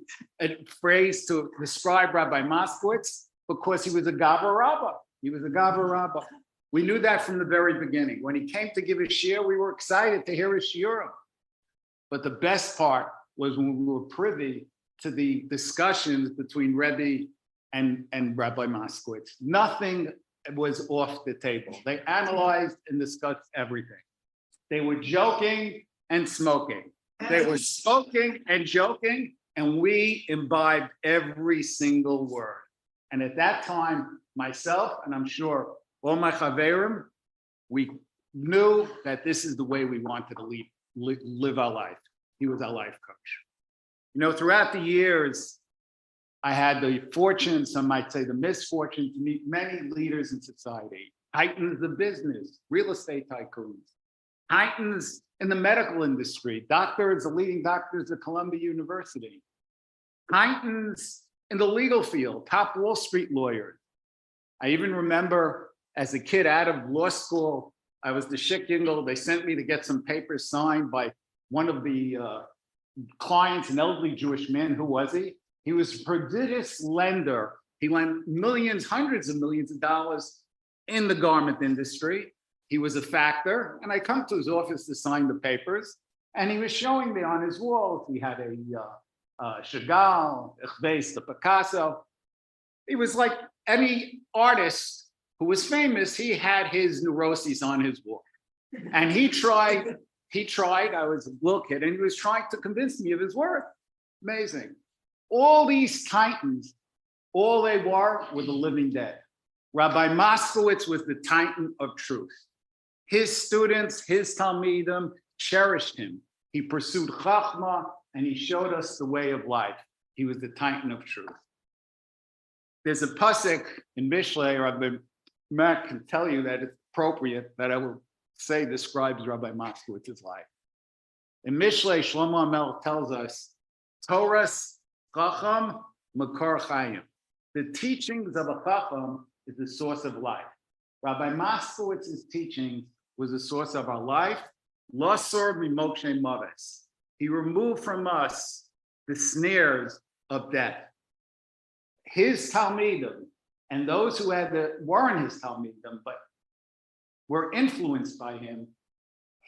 phrase to describe Rabbi Moskowitz because he was a Gavra Rabbah. He was a Gavra Rabbah. We knew that from the very beginning. When he came to give his shiur, we were excited to hear his shiurim. But the best part was when we were privy to the discussions between Rebbe and Rabbi Moskowitz. Nothing was off the table. They analyzed and discussed everything. They were joking and smoking. They were smoking and joking, and we imbibed every single word. And at that time, myself, and I'm sure all my chaverim, we knew that this is the way we wanted to live our life. He was our life coach. Throughout the years, I had the fortune, some might say the misfortune, to meet many leaders in society, titans of business, real estate tycoons, titans in the medical industry, doctors, the leading doctors at Columbia University, titans in the legal field, top Wall Street lawyers. I even remember as a kid out of law school, I was the shikingel. They sent me to get some papers signed by one of the clients, an elderly Jewish man. Who was he? He was a prodigious lender. He lent millions, hundreds of millions of dollars in the garment industry. He was a factor. And I come to his office to sign the papers. And he was showing me on his walls, he had a Chagall, the Picasso. He was like any artist who was famous. He had his neuroses on his wall. And he tried, I was a little kid, and he was trying to convince me of his worth. Amazing. All these titans, all they were the living dead. Rabbi Moskowitz was the titan of truth. His students, his Talmidim cherished him. He pursued Chachma, and he showed us the way of life. He was the titan of truth. There's a pasuk in Mishlei, Rabbi Matt can tell you that it's appropriate, that I will say describes Rabbi Moskowitz's life. In Mishlei, Shlomo HaMelech tells us, Torah's Chacham Makor Chayim. The teachings of a Chacham is the source of life. Rabbi Moskowitz's teaching was the source of our life. Losor mimokshe maves. He removed from us the snares of death. His Talmidim, And those who weren't his Talmidim, but were influenced by him,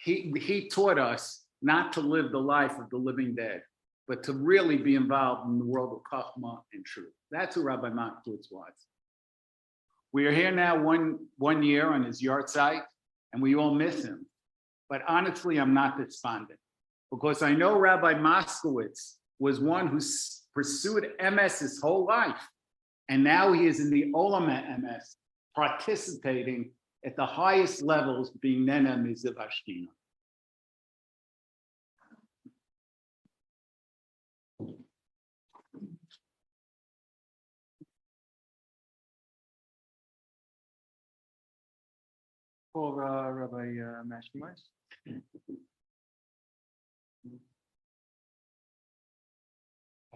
he taught us not to live the life of the living dead, but to really be involved in the world of Chachma and truth. That's who Rabbi Moskowitz was. We are here now one year on his Yahrzeit, and we all miss him. But honestly, I'm not despondent, because I know Rabbi Moskowitz was one who pursued MS his whole life. And now he is in the Olam MS, participating at the highest levels, being Nena Mizav Ashkina. For Rabbi Moskowitz.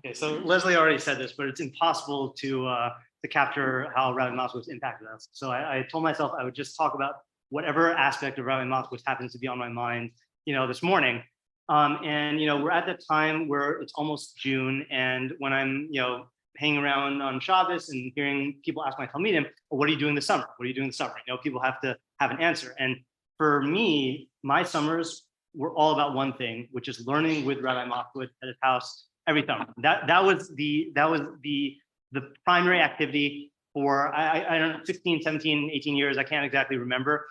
Okay, so Leslie already said this, but it's impossible to capture how Rabbi Moskowitz impacted us. So I told myself I would just talk about whatever aspect of Rabbi Moskowitz happens to be on my mind, this morning. And we're at that time where it's almost June, and when I'm hanging around on Shabbos and hearing people ask my Talmidim, well, what are you doing this summer? What are you doing this summer? People have to have an answer. And for me, my summers were all about one thing, which is learning with Rabbi Moskowitz at his house every summer. That was the primary activity for I don't know, 16, 17, 18 years. I can't exactly remember,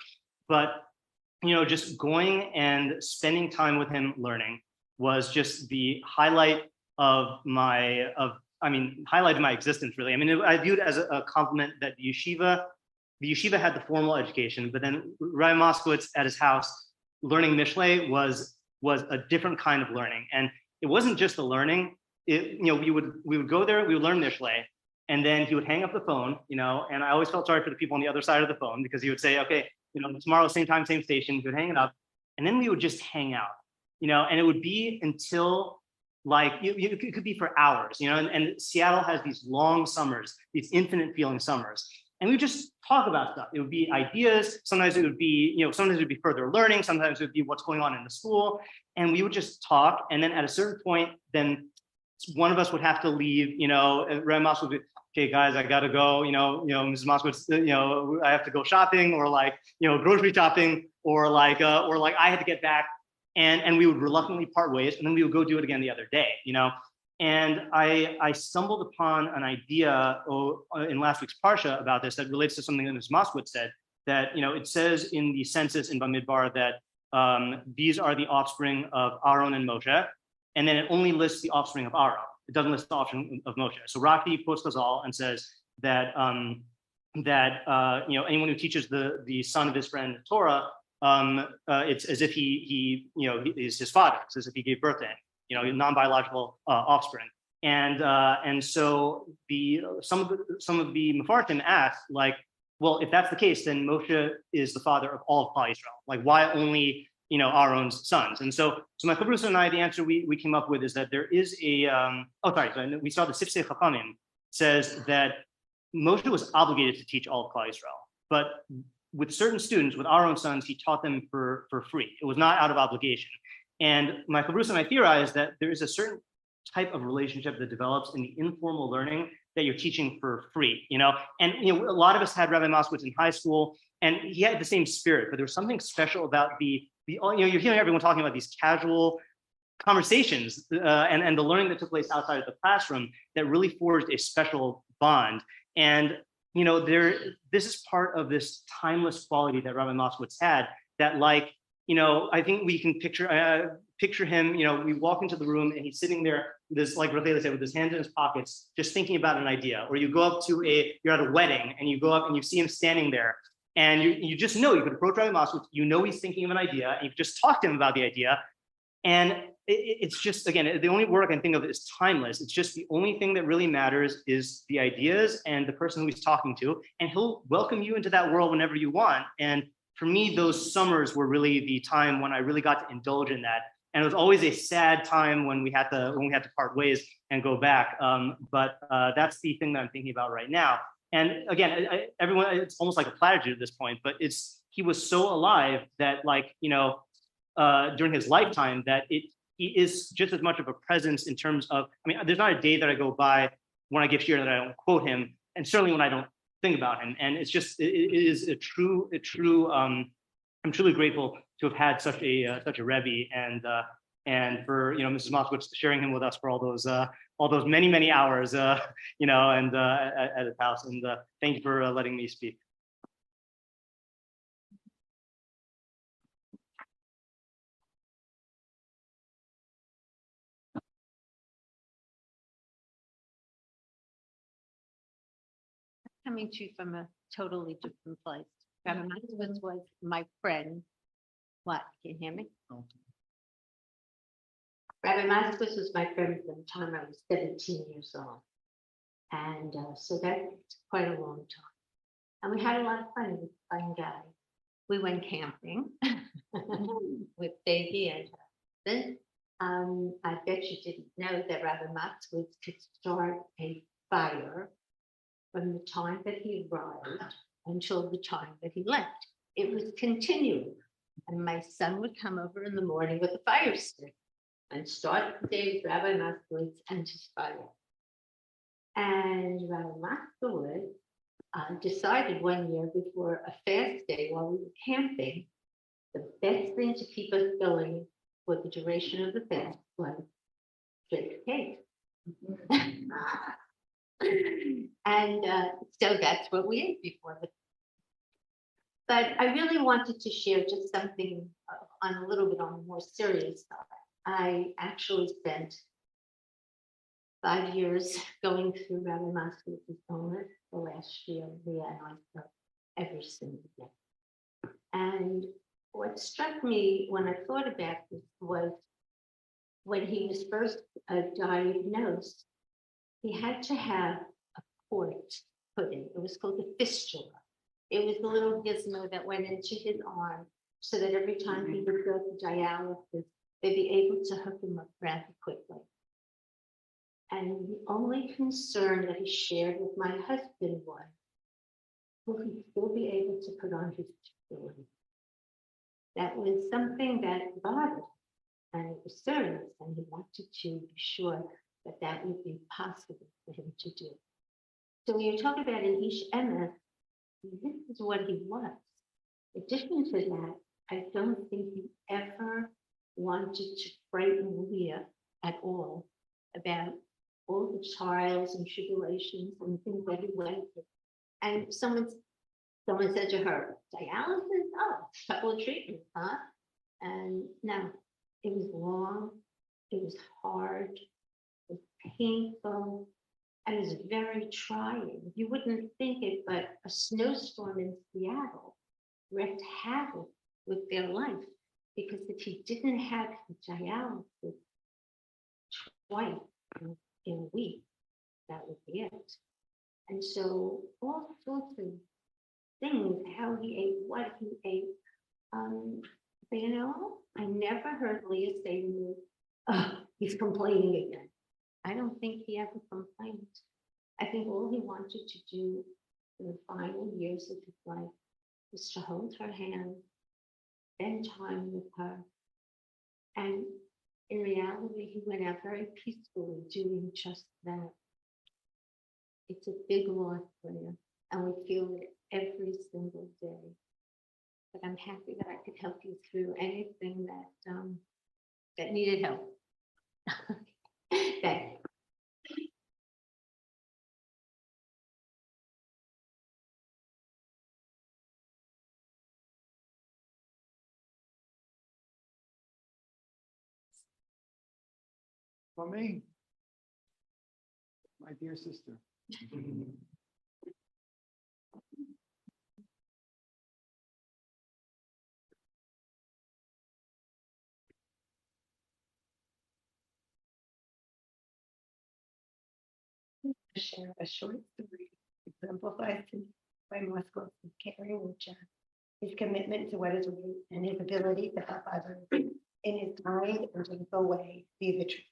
but just going and spending time with him learning was just the highlight of my existence, really. I viewed it as a compliment that the yeshiva had the formal education, but then Rabbi Moskowitz at his house learning Mishlei was a different kind of learning. And it wasn't just the learning. We would go there, we would learn Mishlei, and then he would hang up the phone, and I always felt sorry for the people on the other side of the phone, because he would say, okay, tomorrow, same time, same station. He would hang it up, and then we would just hang out, and it would be until it could be for hours, and Seattle has these long summers, these infinite feeling summers. And we would just talk about stuff. It would be ideas. Sometimes it would be, sometimes it would be further learning. Sometimes it would be what's going on in the school. And we would just talk. And then at a certain point, then one of us would have to leave, Rabbi Moskowitz would be, okay, guys, I gotta go, Mrs. Moskowitz, I have to go shopping, or grocery shopping, or I had to get back. And we would reluctantly part ways, and then we would go do it again the other day, And I stumbled upon an idea in last week's Parsha about this that relates to something that Ms. Moskowitz said, that, it says in the census in Bamidbar that these are the offspring of Aaron and Moshe, and then it only lists the offspring of Aaron. It doesn't list the offspring of Moshe. So Rashi quotes Chazal and says that anyone who teaches the son of his friend Torah, it's as if he is his father. It's as if he gave birth to him, non-biological offspring. And so some of the Mefarshim asked, well, if that's the case, then Moshe is the father of all of Klal Yisrael. Why only Aaron's sons? And so my Chabrusa and I, the answer we came up with is that there is we saw the Sifsei Chachamim says that Moshe was obligated to teach all of Klal Yisrael, but with certain students, with Aaron's sons, he taught them for free. It was not out of obligation. And my Chabrusa and I theorize that there is a certain type of relationship that develops in the informal learning that you're teaching for free, And a lot of us had Rabbi Moskowitz in high school, and he had the same spirit, but there was something special about you're hearing everyone talking about these casual conversations and the learning that took place outside of the classroom that really forged a special bond. And this is part of this timeless quality that Rabbi Moskowitz had, that I think we can picture him, we walk into the room and he's sitting there, like Racheli said, with his hands in his pockets, just thinking about an idea. Or you go up you're at a wedding and you go up and you see him standing there, and you just know, you could approach Rabbi Moskowitz, he's thinking of an idea, and you could just talk to him about the idea. And it's just, again, the only word I can think of is timeless. It's just the only thing that really matters is the ideas and the person who he's talking to, and he'll welcome you into that world whenever you want. And for me, those summers were really the time when I really got to indulge in that. And it was always a sad time when we had to part ways and go back. But that's the thing that I'm thinking about right now. And again, everyone, it's almost like a platitude at this point, but he was so alive that during his lifetime that he is just as much of a presence in terms of, there's not a day that I go by when I give shir that I don't quote him. And certainly when I don't thing about him. And it's just, it is a true, I'm truly grateful to have had such a Rebbe, and for, Mrs. Moskowitz sharing him with us for all those many hours, at his house. And thank you for letting me speak. Coming to you from a totally different place. Rabbi Moskowitz was my friend. What, can you hear me? Rabbi Moskowitz was my friend from the time I was 17 years old. And so that's quite a long time. And we had a lot of fun. He was a fun guy. We went camping with Davey and her husband. I bet you didn't know that Rabbi Moskowitz could start a fire from the time that he arrived until the time that he left. It was continual. And my son would come over in the morning with a fire stick and start the day with Rabbi Moskowitz and his fire. And Rabbi Moskowitz decided one year before a fast day while we were camping, the best thing to keep us going for the duration of the fast was drink cake. And so that's what we ate before the. But I really wanted to share just something on a little bit on the more serious side. I actually spent 5 years going through Rabbi Moskowitz's illness the last year, Leah and I felt every single day. And what struck me when I thought about this was when he was first diagnosed, he had to have a port put in. It was called a fistula. It was the little gizmo that went into his arm so that every time he would go to dialysis, they'd be able to hook him up rather quickly. And the only concern that he shared with my husband was, will he still be able to put on his disability? That was something that bothered him, and it was serious, and he wanted to be sure that that would be possible for him to do. So when you talk about an Ish Emes, this is what he was. In addition to that, I don't think he ever wanted to frighten Leah at all about all the trials and tribulations and things that he went through. And someone said to her, dialysis? Oh, a couple of treatments, huh? And no, it was long, it was hard, it was painful, and it was very trying. You wouldn't think it, but a snowstorm in Seattle wreaked havoc with their life, because if he didn't have dialysis twice in a week, that would be it. And so all sorts of things, how he ate, what he ate. I never heard Leah say to me, oh, he's complaining again. I don't think he ever complained. I think all he wanted to do in the final years of his life was to hold her hand, spend time with her. And in reality, he went out very peacefully doing just that. It's a big loss for you, and we feel it every single day. But I'm happy that I could help you through anything that needed help. Thanks. For me, my dear sister. Share a short story exemplifies by Moskowitz's caring nature, his commitment to what is right, and his ability to help others in his kind and gentle way see the truth.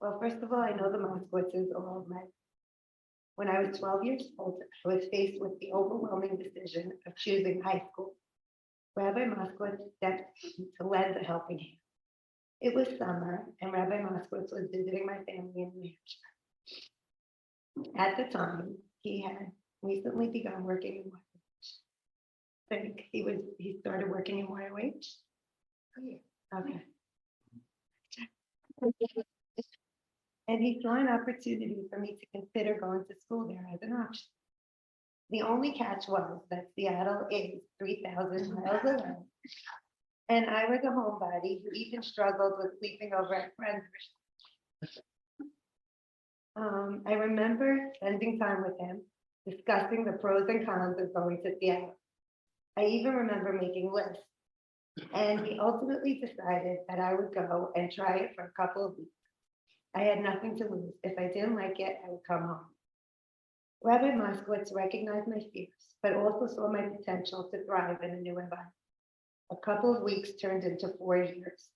Well, first of all, I know the Moskowitzes all met. When I was 12 years old, I was faced with the overwhelming decision of choosing high school. Rabbi Moskowitz stepped in to lend a helping hand. It was summer, and Rabbi Moskowitz was visiting my family in New Hampshire. At the time, he had recently begun working in YBT. I think he started working in YOH. Oh, yeah. Okay. And he saw an opportunity for me to consider going to school there as an option. The only catch was that Seattle is 3,000 miles away. And I was a homebody who even struggled with sleeping over at friends. I remember spending time with him, discussing the pros and cons of going to Seattle. I even remember making lists. And we ultimately decided that I would go and try it for a couple of weeks. I had nothing to lose. If I didn't like it, I would come home. Rabbi Moskowitz recognized my fears, but also saw my potential to thrive in a new environment. A couple of weeks turned into 4 years.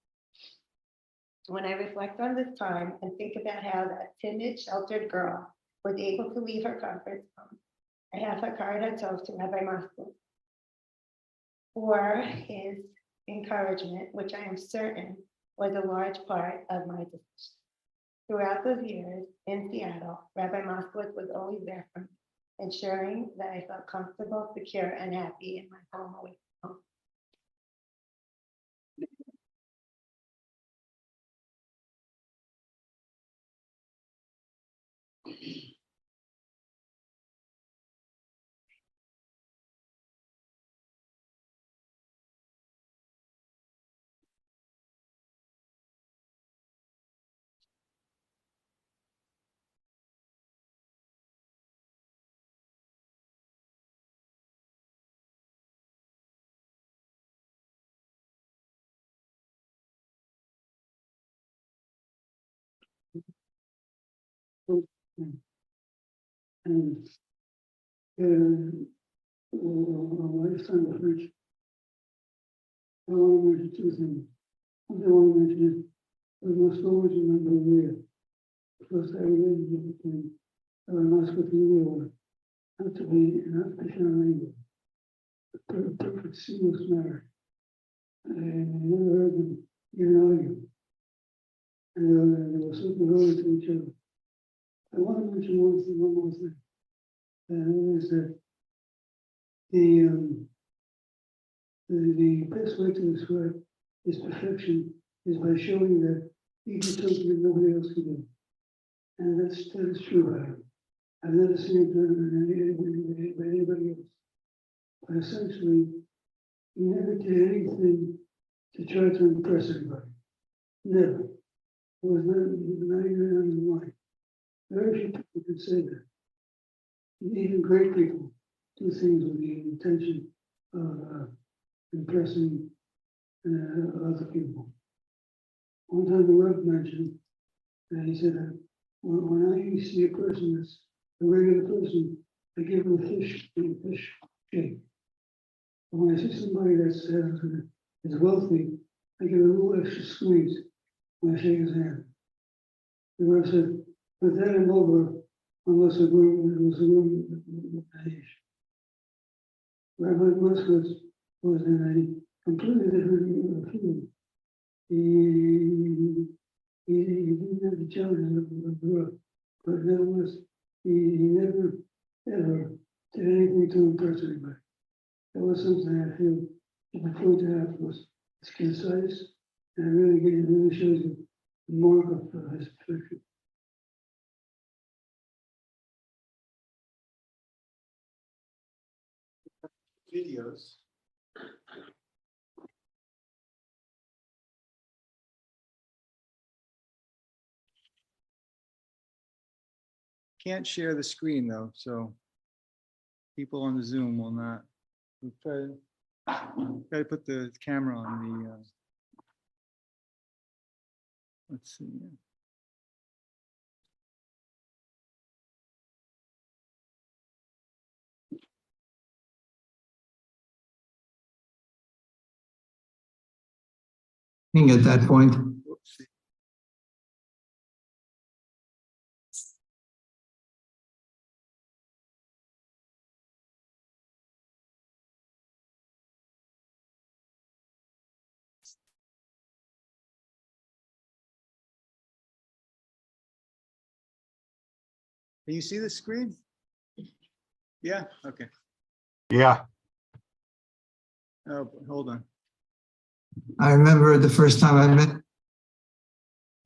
When I reflect on this time and think about how that timid, sheltered girl was able to leave her comfort zone, I have a card to Rabbi Moskowitz for his encouragement, which I am certain was a large part of my decision. Throughout those years in Seattle, Rabbi Moskowitz was always there for me, ensuring that I felt comfortable, secure, and happy in my home away from home. And my son was rich. I want to mention two things. What I want to mention is I must always remember Meir. First, I related between Moskowitz and Meir not to be an artificial language, a perfect seamless marriage. I never heard them even argue. And they were so devoted to each other. I want to mention one more thing. And is that the best way to describe his perfection is by showing that he did something that nobody else can do. And that is true about him. I've never seen it done by anybody else. But essentially, he never did anything to try to impress anybody. Never. It was not even on his mind. Very few people can say that. Even great people do things with the intention of impressing other people. One time the Rebbe mentioned that he said that when I see a person that's a regular person, I give him a fish shake. And when I see somebody that's is wealthy, I give a little extra squeeze when I shake his hand. The Rebbe said, but that ain't over unless a room age. Rabbi Moskowitz was in a completely different field. He didn't have the challenges of growth, but nevertheless, he never ever did anything to impress anybody. That was something I feel is important to have was it's concise and it really shows you the mark of his perfection. Videos. Can't share the screen though, so people on the Zoom will not. We'll try to put the camera on the. Let's see. At that point. Whoops. Can you see the screen? Yeah, okay. Yeah. Oh, hold on. I remember the first time I met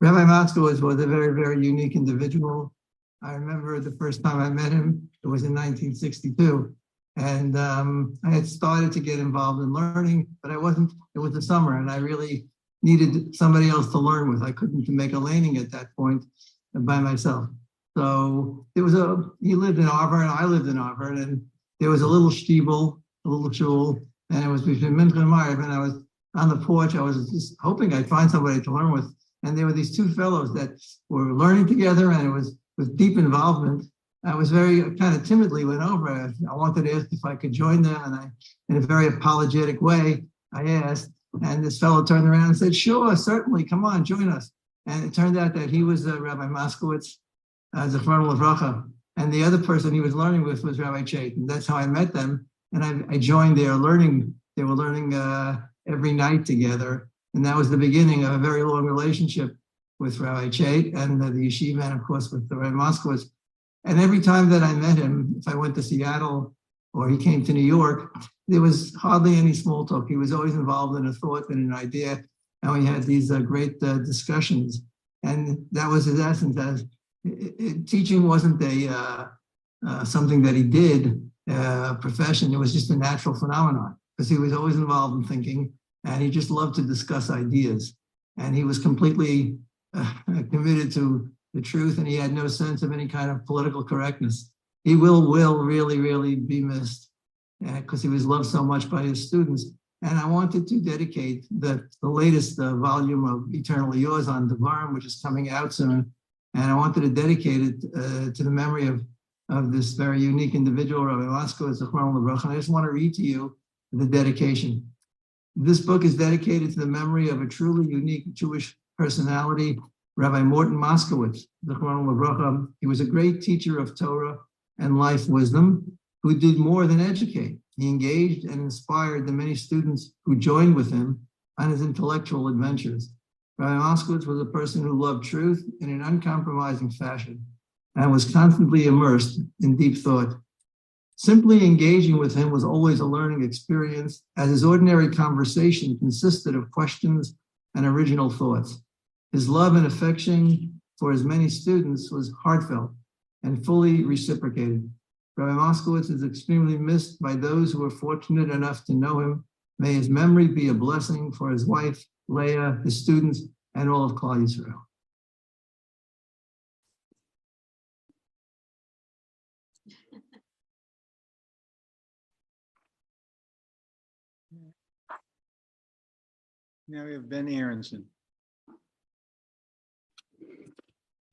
Rabbi Moskowitz was a very, very unique individual. I remember the first time I met him, it was in 1962. And I had started to get involved in learning, but it was the summer and I really needed somebody else to learn with. I couldn't make a laning at that point by myself. So he lived in Auburn, I lived in Auburn, and there was a little shtiebel, a little shul, and it was between Mincha and Meir, and I was on the porch. I was just hoping I'd find somebody to learn with. And there were these two fellows that were learning together, and it was with deep involvement. I was very kind of timidly went over. I wanted to ask if I could join them, and I, in a very apologetic way, I asked. And this fellow turned around and said, "Sure, certainly, come on, join us." And it turned out that he was Rabbi Moskowitz, Zechron Levracha, and the other person he was learning with was Rabbi Chait, and that's how I met them. And I joined their learning. They were learning every night together, and that was the beginning of a very long relationship with Rabbi Chait and the yeshiva, and of course with the Rabbi Moskowitz. And every time that I met him, if I went to Seattle or he came to New York, there was hardly any small talk. He was always involved in a thought and an idea, and we had these great discussions. And that was his essence. As teaching wasn't something that he did, a profession. It was just a natural phenomenon because he was always involved in thinking, and he just loved to discuss ideas. And he was completely committed to the truth, and he had no sense of any kind of political correctness. He will really, really be missed because he was loved so much by his students. And I wanted to dedicate the latest volume of Eternally Yours on Devarim, which is coming out soon. And I wanted to dedicate it to the memory of this very unique individual, Rabbi Moskowitz, Zechron Levracha. And I just want to read to you the dedication. This book is dedicated to the memory of a truly unique Jewish personality, Rabbi Morton Moskowitz, Zechron Levracha. He was a great teacher of Torah and life wisdom who did more than educate. He engaged and inspired the many students who joined with him on his intellectual adventures. Rabbi Moskowitz was a person who loved truth in an uncompromising fashion and was constantly immersed in deep thought. Simply engaging with him was always a learning experience, as his ordinary conversation consisted of questions and original thoughts. His love and affection for his many students was heartfelt and fully reciprocated. Rabbi Moskowitz is extremely missed by those who were fortunate enough to know him. May his memory be a blessing for his wife, Leya, his students, and all of Klal Yisrael. Now we have Ben Aaronson.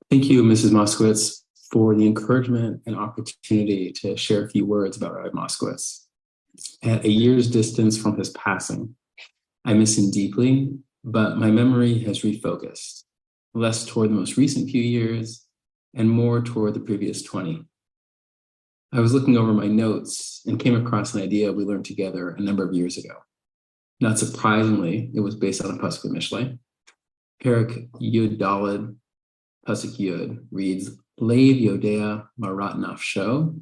Thank you, Mrs. Moskowitz, for the encouragement and opportunity to share a few words about Rabbi Moskowitz. At a year's distance from his passing, I miss him deeply, but my memory has refocused, less toward the most recent few years and more toward the previous 20. I was looking over my notes and came across an idea we learned together a number of years ago. Not surprisingly, it was based on a Pasuk in Mishlei. Perak Yud Daled, Pasuk Yud reads, Leiv Yodea Marat Nafsho,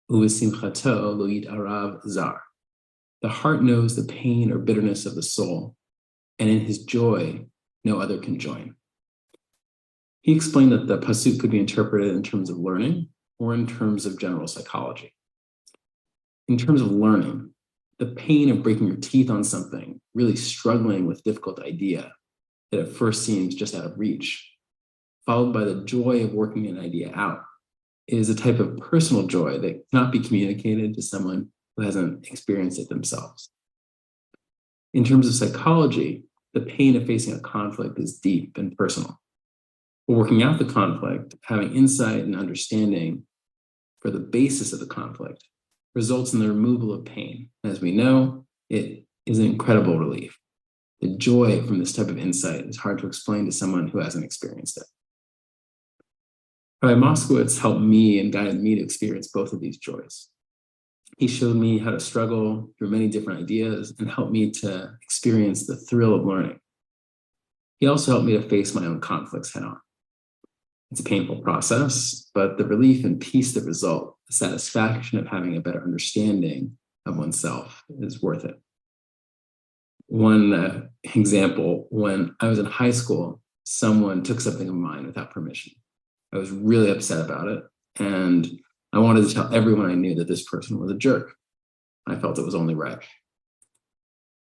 Uvesimchato Lo Yit'arav Zar. The heart knows the pain or bitterness of the soul, and in his joy, no other can join. He explained that the Pasuk could be interpreted in terms of learning or in terms of general psychology. In terms of learning, the pain of breaking your teeth on something, really struggling with a difficult idea that at first seems just out of reach, followed by the joy of working an idea out, is a type of personal joy that cannot be communicated to someone who hasn't experienced it themselves. In terms of psychology, the pain of facing a conflict is deep and personal. But working out the conflict, having insight and understanding for the basis of the conflict, results in the removal of pain. As we know, it is an incredible relief. The joy from this type of insight is hard to explain to someone who hasn't experienced it. Rabbi Moskowitz helped me and guided me to experience both of these joys. He showed me how to struggle through many different ideas and helped me to experience the thrill of learning. He also helped me to face my own conflicts head on. It's a painful process, but the relief and peace that result, the satisfaction of having a better understanding of oneself is worth it. One example, when I was in high school, someone took something of mine without permission. I was really upset about it, and I wanted to tell everyone I knew that this person was a jerk. I felt it was only right.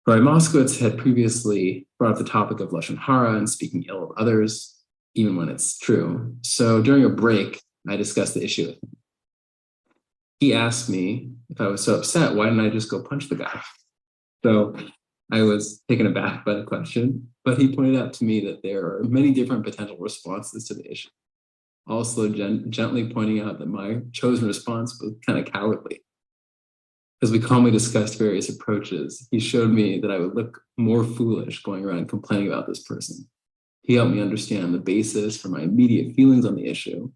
Rabbi Moskowitz had previously brought up the topic of Lashon Hara and speaking ill of others, even when it's true. So during a break, I discussed the issue with him. He asked me if I was so upset, why didn't I just go punch the guy? So I was taken aback by the question, but he pointed out to me that there are many different potential responses to the issue. Also gently pointing out that my chosen response was kind of cowardly. As we calmly discussed various approaches, he showed me that I would look more foolish going around complaining about this person. He helped me understand the basis for my immediate feelings on the issue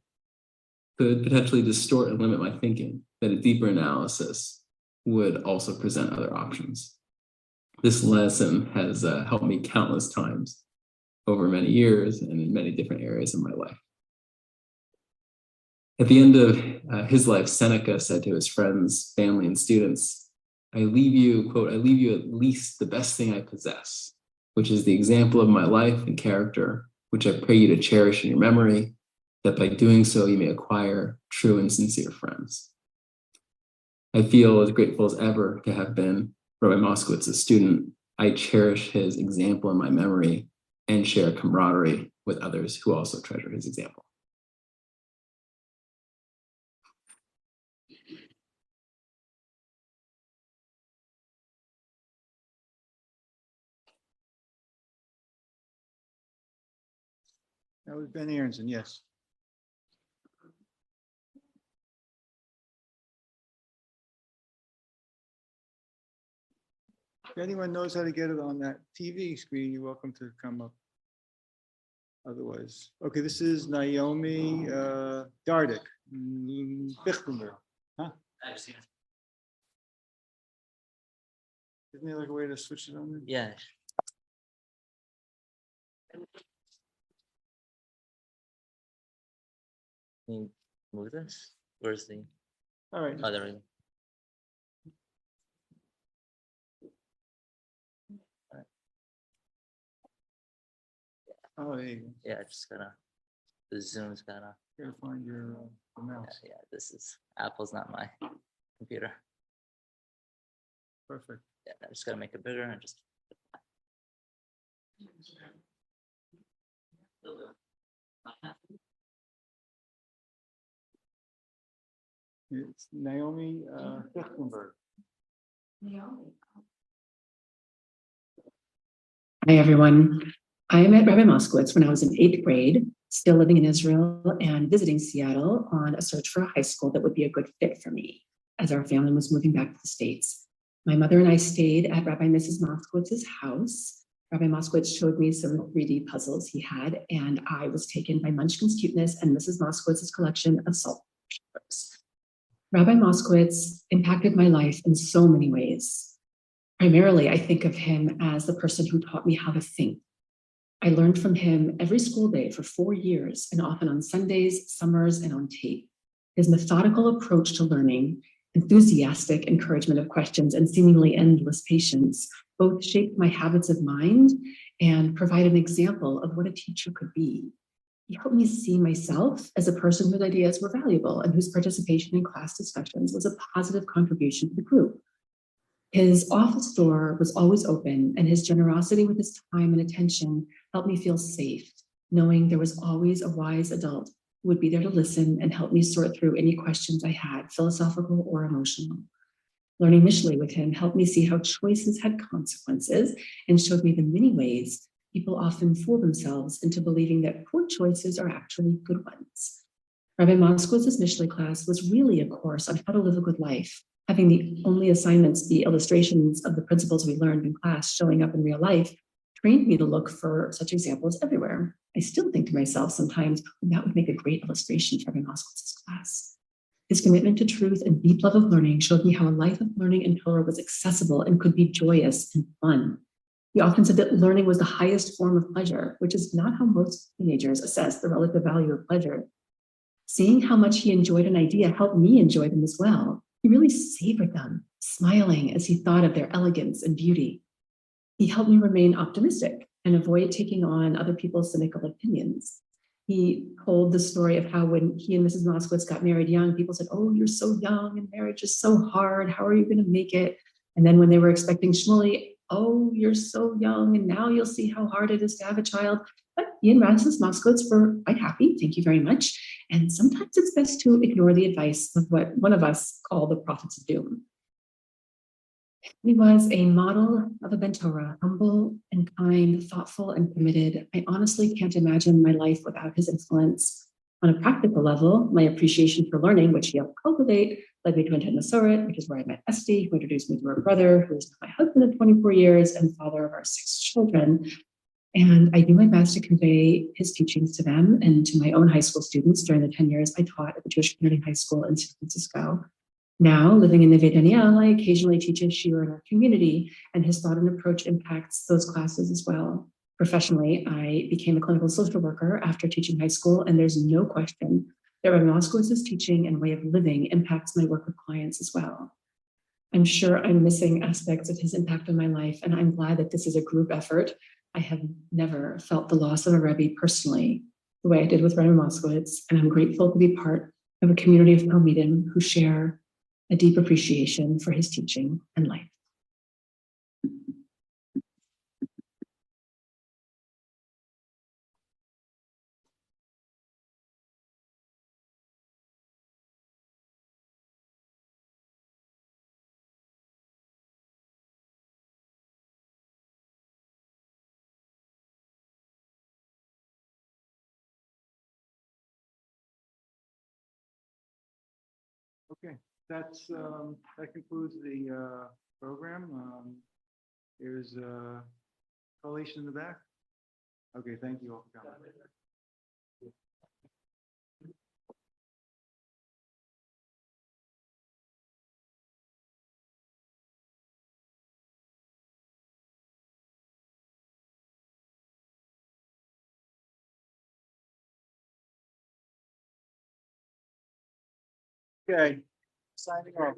could potentially distort and limit my thinking, that a deeper analysis would also present other options. This lesson has helped me countless times over many years and in many different areas of my life. At the end of his life, Seneca said to his friends, family, and students, I leave you, quote, I leave you at least the best thing I possess, which is the example of my life and character, which I pray you to cherish in your memory, that by doing so you may acquire true and sincere friends. I feel as grateful as ever to have been Rabbi Moskowitz's student. I cherish his example in my memory and share camaraderie with others who also treasure his example. That was Ben Aaronson, yes. If anyone knows how to get it on that TV screen, you're welcome to come up. Otherwise, okay, this is Naomi Dardik, Fichtenberg. Huh? I've seen it. Isn't there like a way to switch it on there? Yeah. Can you move this? Where's the? All right. Oh, there we go. Oh, there you go. Yeah, just gotta. The zoom's gotta. Gotta find your the mouse. Yeah, this is Apple's not my computer. Perfect. Yeah, I just gotta make it bigger and just. It's Naomi Fichtenberg. Hi, everyone. I met Rabbi Moskowitz when I was in 8th grade, still living in Israel and visiting Seattle on a search for a high school that would be a good fit for me as our family was moving back to the States. My mother and I stayed at Rabbi and Mrs. Moskowitz's house. Rabbi Moskowitz showed me some 3D puzzles he had, and I was taken by Munchkin's cuteness and Mrs. Moskowitz's collection of salt shakers. Rabbi Moskowitz impacted my life in so many ways. Primarily, I think of him as the person who taught me how to think. I learned from him every school day for 4 years, and often on Sundays, summers, and on tape. His methodical approach to learning, enthusiastic encouragement of questions, and seemingly endless patience both shaped my habits of mind and provide an example of what a teacher could be. He helped me see myself as a person whose ideas were valuable and whose participation in class discussions was a positive contribution to the group. His office door was always open, and his generosity with his time and attention helped me feel safe, knowing there was always a wise adult who would be there to listen and help me sort through any questions I had, philosophical or emotional. Learning Mishlei with him helped me see how choices had consequences and showed me the many ways people often fool themselves into believing that poor choices are actually good ones. Rabbi Moskowitz's Mishlei class was really a course on how to live a good life, having the only assignments be illustrations of the principles we learned in class showing up in real life trained me to look for such examples everywhere. I still think to myself sometimes, that would make a great illustration for Rabbi Moskowitz's class. His commitment to truth and deep love of learning showed me how a life of learning in Torah was accessible and could be joyous and fun. He often said that learning was the highest form of pleasure, which is not how most teenagers assess the relative value of pleasure. Seeing how much he enjoyed an idea helped me enjoy them as well. He really savored them, smiling as he thought of their elegance and beauty. He helped me remain optimistic and avoid taking on other people's cynical opinions. He told the story of how when he and Mrs. Moskowitz got married young, people said, "Oh, you're so young and marriage is so hard. How are you going to make it?" And then when they were expecting Shmuley, "Oh, you're so young and now you'll see how hard it is to have a child." But he and Mrs. Moskowitz were quite happy. Thank you very much. And sometimes it's best to ignore the advice of what one of us call the prophets of doom. He was a model of a Ben Torah, humble and kind, thoughtful and committed. I honestly can't imagine my life without his influence. On a practical level, my appreciation for learning, which he helped cultivate, led me to attend Masoret, which is where I met Esty, who introduced me to her brother, who is my husband of 24 years and father of our 6 children. And I do my best to convey his teachings to them and to my own high school students during the 10 years I taught at the Jewish Community High School in San Francisco. Now, living in Neve Daniel, I occasionally teach in Shiur in our community, and his thought and approach impacts those classes as well. Professionally, I became a clinical social worker after teaching high school, and there's no question that Rabbi Moskowitz's teaching and way of living impacts my work with clients as well. I'm sure I'm missing aspects of his impact on my life, and I'm glad that this is a group effort. I have never felt the loss of a Rebbe personally the way I did with Rabbi Moskowitz, and I'm grateful to be part of a community of Talmidim who share a deep appreciation for his teaching and life. Okay, that concludes the program. There's a collation in the back. Okay, thank you all for coming. Okay, signing off.